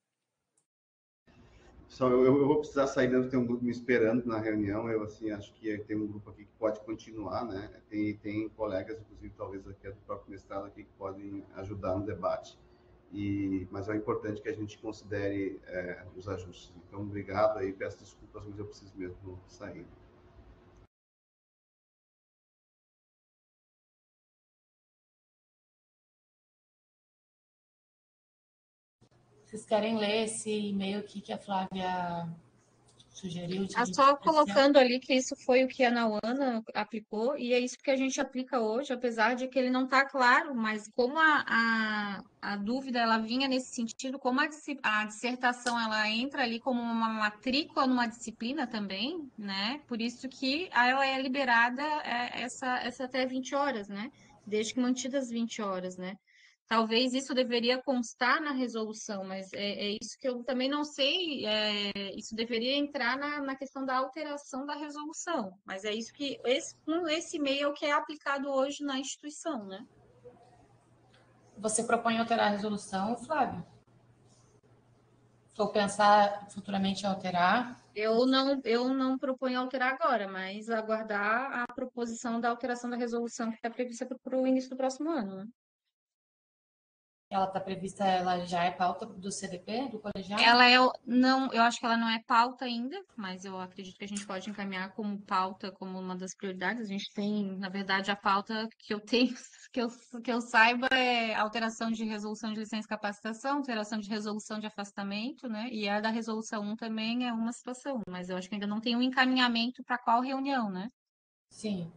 Só eu vou precisar sair mesmo, tem um grupo me esperando na reunião, eu assim acho que tem um grupo aqui que pode continuar, né? Tem colegas, inclusive talvez aqui do próprio mestrado aqui que podem ajudar no debate. Mas é importante que a gente considere os ajustes. Então, obrigado aí, peço desculpas, mas eu preciso mesmo sair. Vocês querem ler esse e-mail aqui que a Flávia sugeriu de Só apreciar. colocando ali que isso foi o que a Nauana aplicou, e é isso que a gente aplica hoje, apesar de que ele não está claro, mas como a dúvida ela vinha nesse sentido, como a dissertação ela entra ali como uma matrícula numa disciplina também, né? Por isso que ela é liberada essa até 20 horas, né? Desde que mantidas 20 horas, né? Talvez isso deveria constar na resolução, mas é isso que eu também não sei. Isso deveria entrar na questão da alteração da resolução, mas é isso que esse meio é o que é aplicado hoje na instituição, né? Você propõe alterar a resolução, Flávio? Ou pensar futuramente em alterar? Eu não proponho alterar agora, mas aguardar a proposição da alteração da resolução que está prevista para o início do próximo ano, né? Ela está prevista, ela já é pauta do CDP, do colegiado? Eu acho que ela não é pauta ainda, mas eu acredito que a gente pode encaminhar como pauta, como uma das prioridades. A gente tem, na verdade, a pauta que eu tenho, que eu saiba, é alteração de resolução de licença e capacitação, alteração de resolução de afastamento, né? E a da resolução 1 também é uma situação, mas eu acho que ainda não tem um encaminhamento para qual reunião, né? Sim.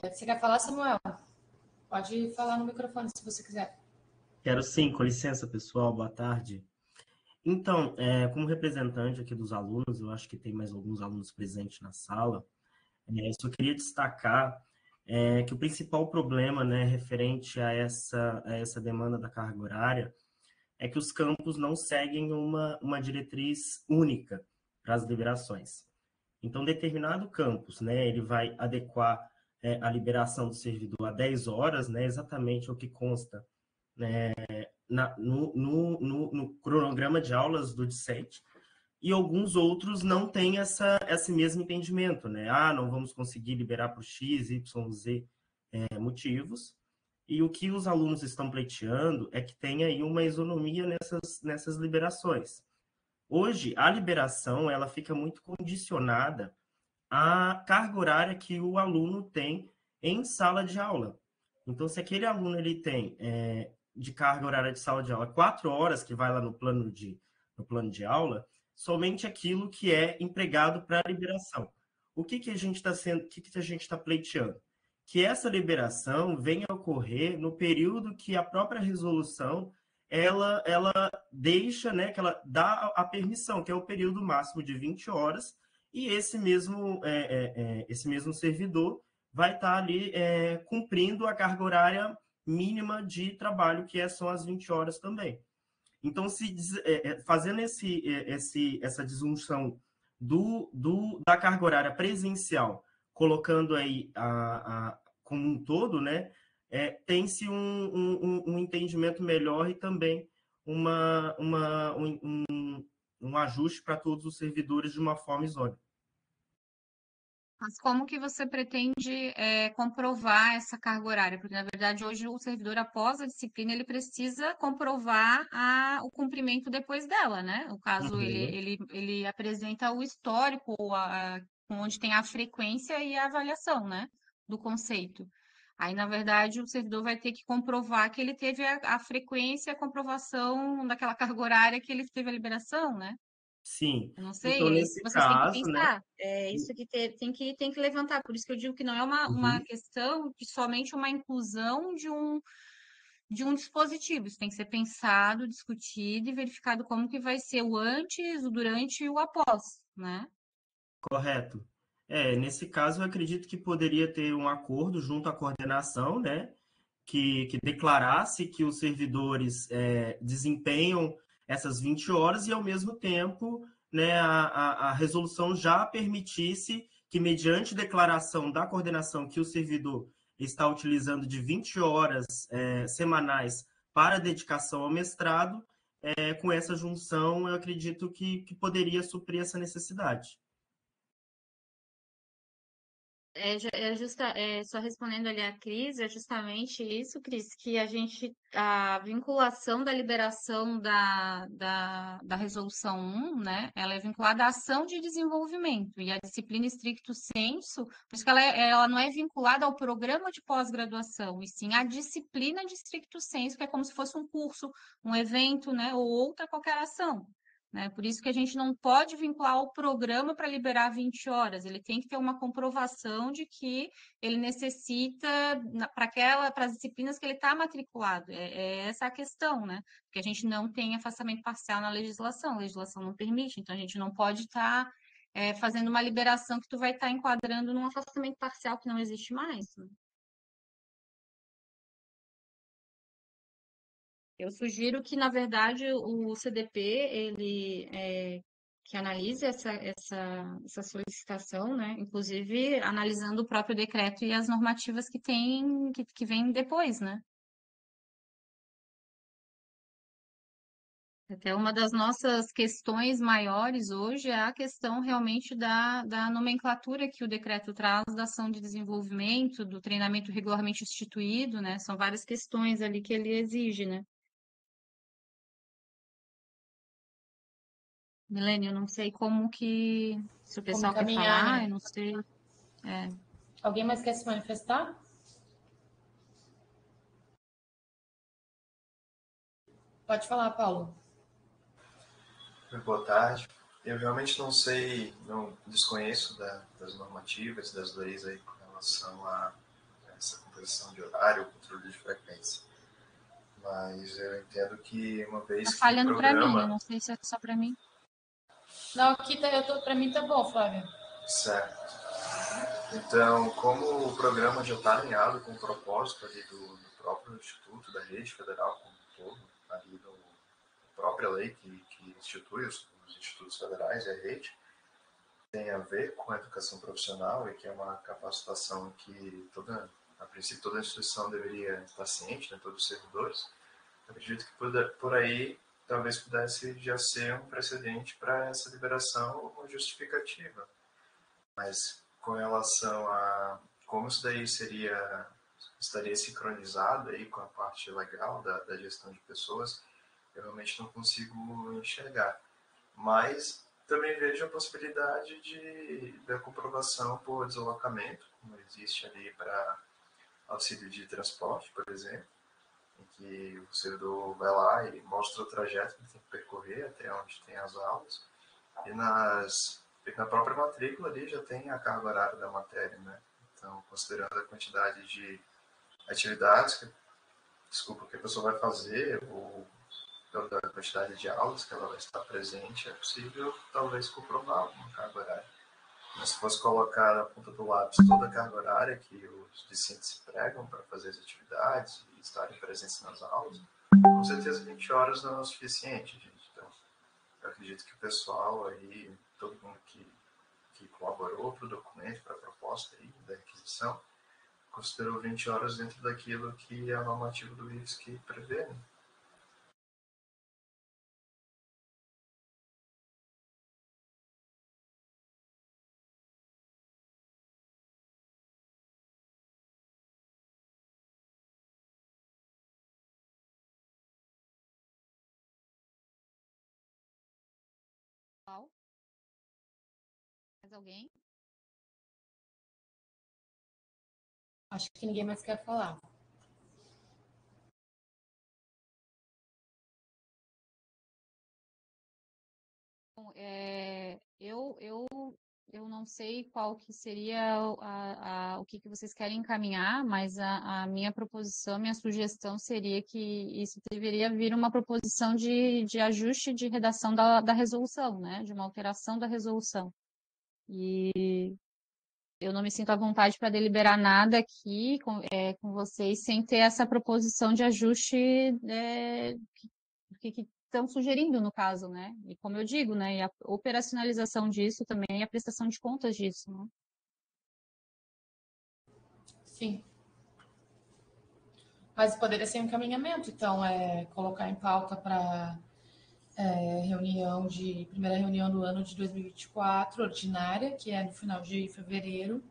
Você quer falar, Samuel? Pode falar no microfone se você quiser. Quero sim, com licença, pessoal, boa tarde. Então, como representante aqui dos alunos, eu acho que tem mais alguns alunos presentes na sala, só queria destacar que o principal problema, né, referente a essa demanda da carga horária é que os campos não seguem uma diretriz única para as liberações. Então, determinado campus, né, ele vai adequar a liberação do servidor a 10 horas, né, exatamente o que consta no cronograma de aulas do discente, e alguns outros não têm esse mesmo entendimento, né? Não vamos conseguir liberar por X, Y, Z motivos. E o que os alunos estão pleiteando é que tenha aí uma isonomia nessas liberações. Hoje, a liberação ela fica muito condicionada à carga horária que o aluno tem em sala de aula. Então, se aquele aluno ele tem de carga horária de sala de aula 4 horas, que vai lá no plano de aula, somente aquilo que é empregado para a liberação. O que a gente está pleiteando? Que essa liberação venha a ocorrer no período que a própria resolução ela deixa, né, que ela dá a permissão, que é o período máximo de 20 horas, e esse mesmo servidor vai estar ali cumprindo a carga horária mínima de trabalho, que são as 20 horas também. Então, fazendo essa disjunção da carga horária presencial, colocando aí como um todo, né, tem-se um entendimento melhor e também um ajuste para todos os servidores de uma forma isônia. Mas como que você pretende comprovar essa carga horária? Porque, na verdade, hoje o servidor, após a disciplina, ele precisa comprovar o cumprimento depois dela, né? No caso, ele apresenta o histórico, onde tem a frequência e a avaliação, né? Do conceito. Aí, na verdade, o servidor vai ter que comprovar que ele teve a frequência e a comprovação daquela carga horária que ele teve a liberação, né? Sim. Eu não sei, Então, é isso nesse que vocês têm que caso, pensar. né? É isso que tem que levantar. Por isso que eu digo que não é uma questão de somente uma inclusão de um dispositivo. Isso tem que ser pensado, discutido e verificado como que vai ser o antes, o durante e o após, né? Correto. Nesse caso, eu acredito que poderia ter um acordo junto à coordenação, né? Que declarasse que os servidores desempenham essas 20 horas e, ao mesmo tempo, né, a resolução já permitisse que, mediante declaração da coordenação que o servidor está utilizando de 20 horas semanais para dedicação ao mestrado, com essa junção, eu acredito que poderia suprir essa necessidade. Só respondendo ali a Cris, é justamente isso, Cris, que a vinculação da liberação da resolução 1, né, ela é vinculada à ação de desenvolvimento, e a disciplina stricto sensu, por isso que ela não é vinculada ao programa de pós-graduação, e sim à disciplina de stricto sensu, que é como se fosse um curso, um evento, né, ou outra qualquer ação. né? Por isso que a gente não pode vincular o programa para liberar 20 horas. Ele tem que ter uma comprovação de que ele necessita para as disciplinas que ele está matriculado. É essa a questão, né? Porque a gente não tem afastamento parcial na legislação. A legislação não permite, então a gente não pode estar fazendo uma liberação que tu vai estar enquadrando num afastamento parcial que não existe mais, né? Eu sugiro que, na verdade, o CDP, ele que analise essa solicitação, né? Inclusive analisando o próprio decreto e as normativas que vêm depois, né? Até uma das nossas questões maiores hoje é a questão realmente da nomenclatura que o decreto traz da ação de desenvolvimento, do treinamento regularmente instituído, né? São várias questões ali que ele exige, né? Milene, eu não sei se o pessoal quer falar, né? eu não sei. Alguém mais quer se manifestar? Pode falar, Paulo. Boa tarde. Eu realmente não sei, não desconheço das normativas, das leis aí com relação a essa composição de horário, controle de frequência. Mas eu entendo que uma vez Tá falhando que o programa... para mim, eu não sei se é só para mim. Não, aqui para mim tá bom, Flávia. Certo. Então, como o programa já está alinhado com o propósito ali do próprio Instituto, da rede federal como um todo, ali da própria lei que institui os institutos federais e a rede, tem a ver com a educação profissional e que é uma capacitação que a princípio toda a instituição deveria estar ciente, né, todos os servidores. Eu acredito que por aí talvez pudesse já ser um precedente para essa liberação ou justificativa. Mas com relação a como isso daí estaria sincronizado aí com a parte legal da gestão de pessoas, eu realmente não consigo enxergar. Mas também vejo a possibilidade da comprovação por deslocamento, como existe ali para auxílio de transporte, por exemplo, em que o servidor vai lá e mostra o trajeto que ele tem que percorrer até onde tem as aulas. E na própria matrícula ali já tem a carga horária da matéria, né? Então, considerando a quantidade de atividades que a pessoa vai fazer, ou da quantidade de aulas que ela vai estar presente, é possível talvez comprovar uma carga horária. Mas se fosse colocar na ponta do lápis toda a carga horária que os discentes se pregam para fazer as atividades e estarem presentes nas aulas, com certeza 20 horas não é o suficiente, gente. Então, eu acredito que o pessoal aí, todo mundo que colaborou para o documento, para a proposta aí da requisição, considerou 20 horas dentro daquilo que é a normativa do IFSC prevê, né? Mais alguém? Acho que ninguém mais quer falar. Bom, eu não sei qual que seria o que vocês querem encaminhar, mas a minha proposição, minha sugestão seria que isso deveria vir uma proposição de ajuste de redação da resolução, né? De uma alteração da resolução. E eu não me sinto à vontade para deliberar nada aqui com vocês sem ter essa proposição de ajuste que estão sugerindo no caso, né? E como eu digo, né? E a operacionalização disso também e a prestação de contas disso, né? Sim. Mas poderia ser um encaminhamento, então, colocar em pauta para primeira reunião do ano de 2024, ordinária, que é no final de fevereiro,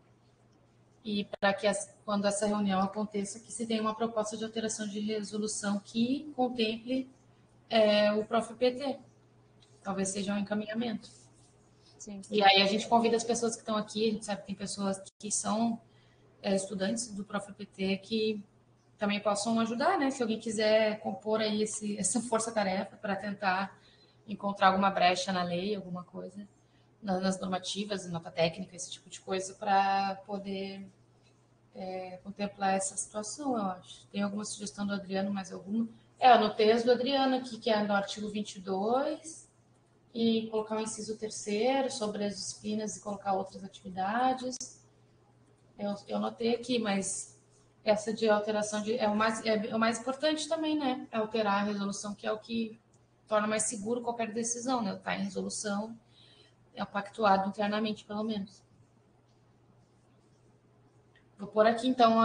e para que quando essa reunião aconteça, que se tenha uma proposta de alteração de resolução que contemple o PROFPT. Talvez seja um encaminhamento. Sim. E aí a gente convida as pessoas que estão aqui, a gente sabe que tem pessoas que são estudantes do PROFPT que também possam ajudar, né? Se alguém quiser compor aí essa força-tarefa para tentar encontrar alguma brecha na lei, alguma coisa, nas normativas, nota técnica, esse tipo de coisa, para poder contemplar essa situação, eu acho. Tem alguma sugestão do Adriano, mais alguma? Eu anotei as do Adriano aqui, que é no artigo 22, e colocar o inciso 3º sobre as disciplinas e colocar outras atividades. Eu anotei aqui, mas essa de alteração é o mais importante também, né? É alterar a resolução, que é o que torna mais seguro qualquer decisão, né? Está em resolução, é pactuado internamente, pelo menos. Vou pôr aqui, então,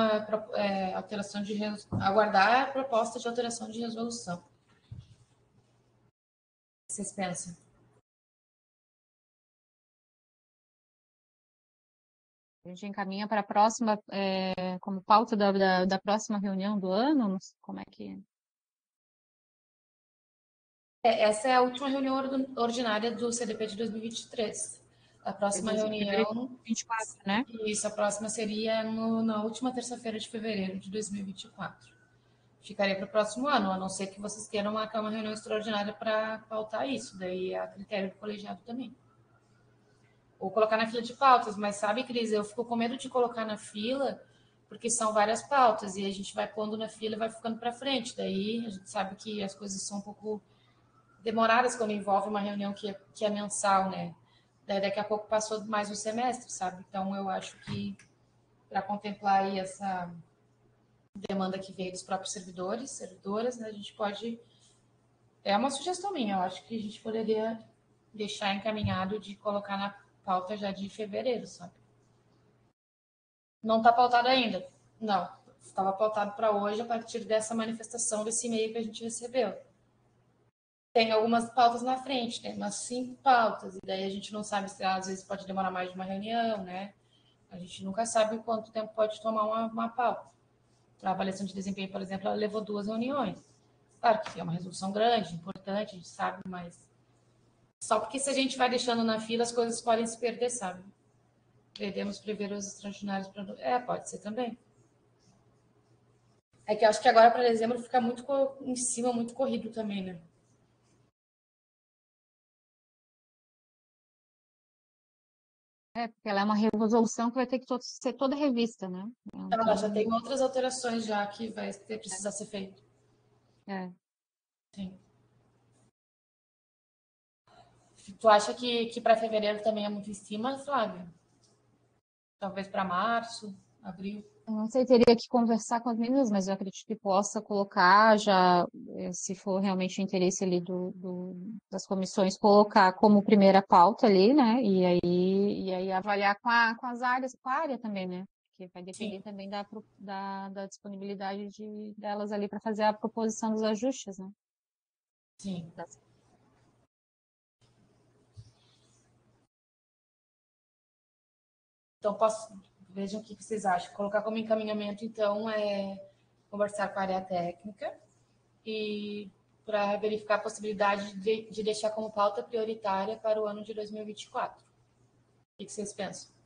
alteração de aguardar a proposta de alteração de resolução. O que vocês pensam? A gente encaminha para a próxima, como pauta da próxima reunião do ano? Não sei como é que... Essa é a última reunião ordinária do CDP de 2023. A próxima reunião... 24, né? Isso, a próxima seria na última terça-feira de fevereiro de 2024. Ficaria para o próximo ano, a não ser que vocês queiram marcar uma reunião extraordinária para pautar isso. Daí é a critério do colegiado também. Ou colocar na fila de pautas. Mas sabe, Cris, eu fico com medo de colocar na fila, porque são várias pautas, e a gente vai pondo na fila e vai ficando para frente. Daí a gente sabe que as coisas são um pouco demoradas quando envolve uma reunião que é mensal, né? Daí daqui a pouco passou mais um semestre, sabe? Então eu acho que para contemplar aí essa demanda que veio dos próprios servidoras, né? A gente pode... É uma sugestão minha, eu acho que a gente poderia deixar encaminhado de colocar na pauta já de fevereiro, sabe? Não está pautado ainda? Não. Estava pautado para hoje a partir dessa manifestação, desse e-mail que a gente recebeu. Tem algumas pautas na frente, tem umas 5 pautas, e daí a gente não sabe se às vezes pode demorar mais de uma reunião, né? A gente nunca sabe quanto tempo pode tomar uma pauta. A avaliação de desempenho, por exemplo, ela levou 2 reuniões. Claro que é uma resolução grande, importante, a gente sabe, mas só porque se a gente vai deixando na fila, as coisas podem se perder, sabe? Podemos prever os extraordinários para... pode ser também. É que eu acho que agora para dezembro fica muito em cima, muito corrido também, né? Porque ela é uma resolução que vai ter que ser toda revista, né? Então, ela já tem outras alterações já que vai precisar ser feito. Sim. Tu acha que para fevereiro também é muito em cima, Flávia? Talvez para março, abril? Eu não sei, teria que conversar com as meninas, mas eu acredito que possa colocar já, se for realmente o interesse ali das comissões, colocar como primeira pauta ali, né? E aí avaliar com as áreas, com a área também, né? Porque vai depender também da disponibilidade delas ali para fazer a proposição dos ajustes, né? Sim. Então, vejam o que vocês acham. Colocar como encaminhamento, então, conversar com a área técnica e para verificar a possibilidade de deixar como pauta prioritária para o ano de 2024. O que vocês pensam?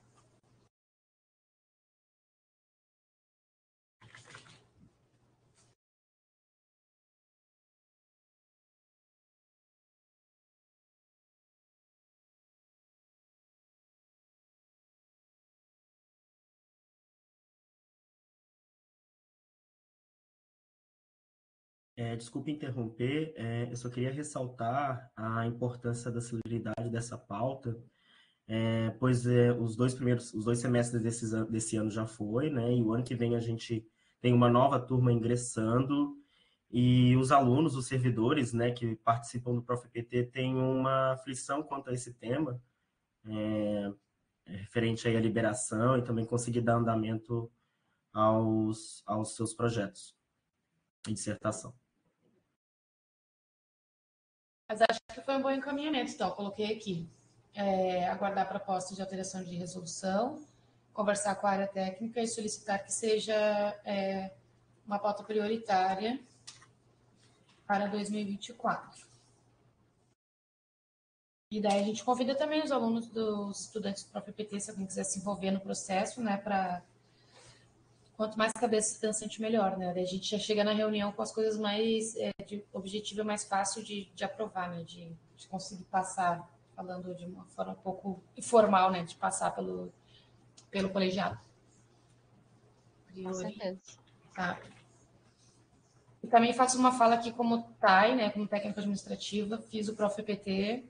Desculpe interromper, eu só queria ressaltar a importância da celeridade dessa pauta, pois os dois semestres desse ano já foi, né? E o ano que vem a gente tem uma nova turma ingressando e os alunos, os servidores, né, que participam do ProfPT têm uma aflição quanto a esse tema, referente aí à liberação e também conseguir dar andamento aos seus projetos de dissertação. Mas acho que foi um bom encaminhamento, então, eu coloquei aqui. Aguardar a proposta de alteração de resolução, conversar com a área técnica e solicitar que seja uma pauta prioritária para 2024. E daí a gente convida também os alunos dos estudantes do ProfPT, se alguém quiser se envolver no processo, né, para quanto mais cabeça pensante, melhor, né? Daí a gente já chega na reunião com as coisas mais objetivo é mais fácil de aprovar, né? De conseguir passar, falando de uma forma um pouco informal, né? De passar pelo colegiado. Com certeza. Tá. E também faço uma fala aqui como TAI, né? Como técnica administrativa, fiz o ProfEPT.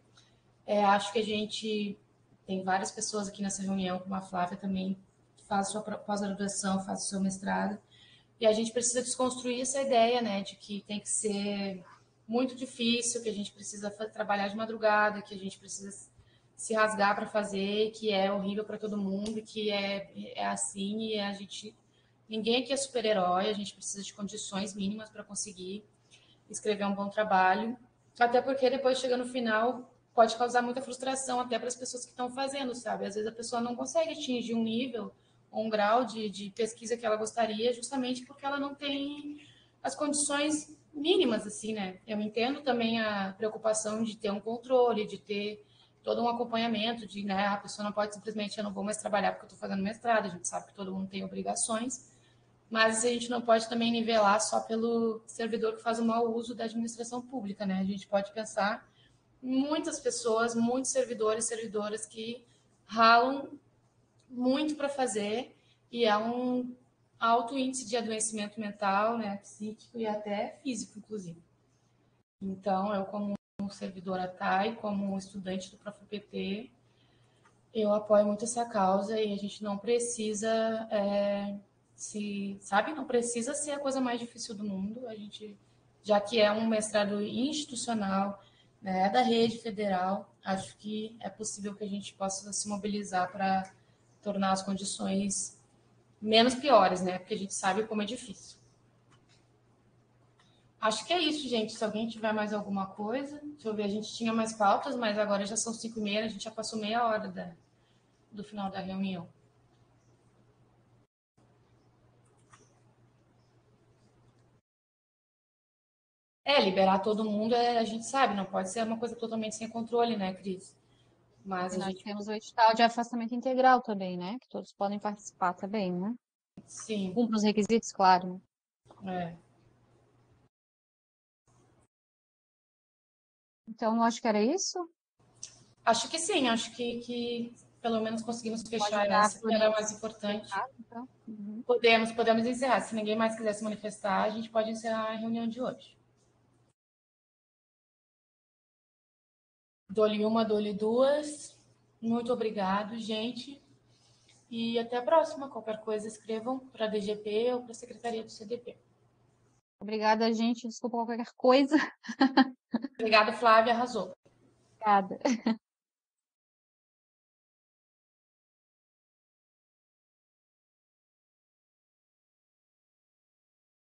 Acho que a gente tem várias pessoas aqui nessa reunião, como a Flávia também, que faz sua pós-graduação, faz o seu mestrado. E a gente precisa desconstruir essa ideia, né, de que tem que ser muito difícil, que a gente precisa trabalhar de madrugada, que a gente precisa se rasgar para fazer, que é horrível para todo mundo, que é assim, e a gente... Ninguém aqui é super-herói, a gente precisa de condições mínimas para conseguir escrever um bom trabalho, até porque depois, chega no final, pode causar muita frustração até para as pessoas que estão fazendo, sabe? Às vezes a pessoa não consegue atingir um nível ou um grau de pesquisa que ela gostaria, justamente porque ela não tem as condições mínimas, assim, né? Eu entendo também a preocupação de ter um controle, de ter todo um acompanhamento, de, né, a pessoa não pode simplesmente, eu não vou mais trabalhar porque eu estou fazendo mestrado, a gente sabe que todo mundo tem obrigações, mas a gente não pode também nivelar só pelo servidor que faz o mau uso da administração pública, né? A gente pode pensar em muitas pessoas, muitos servidores e servidoras que ralam muito para fazer, e é um alto índice de adoecimento mental, né, psíquico e até físico, inclusive. Então, eu, como servidora TAI, como estudante do ProfEPT, eu apoio muito essa causa, e a gente não precisa não precisa ser a coisa mais difícil do mundo. A gente, já que é um mestrado institucional, né, da rede federal, acho que é possível que a gente possa se mobilizar para tornar as condições menos piores, né? Porque a gente sabe como é difícil. Acho que é isso, gente. Se alguém tiver mais alguma coisa, deixa eu ver, a gente tinha mais pautas, mas agora já são 5h30, a gente já passou meia hora do final da reunião. Liberar todo mundo, a gente sabe, não pode ser uma coisa totalmente sem controle, né, Cris? Mas nós temos o edital de afastamento integral também, né? Que todos podem participar também, né? Sim. Cumpre os requisitos, claro. Então, eu acho que era isso? Acho que sim, acho que pelo menos conseguimos fechar essa, que era mais importante. Então. Uhum. Podemos encerrar. Se ninguém mais quiser se manifestar, a gente pode encerrar a reunião de hoje. Dou-lhe uma, dou-lhe duas. Muito obrigado, gente. E até a próxima. Qualquer coisa, escrevam para a DGP ou para a Secretaria do CDP. Obrigada, gente. Desculpa qualquer coisa. Obrigada, Flávia. Arrasou. Obrigada.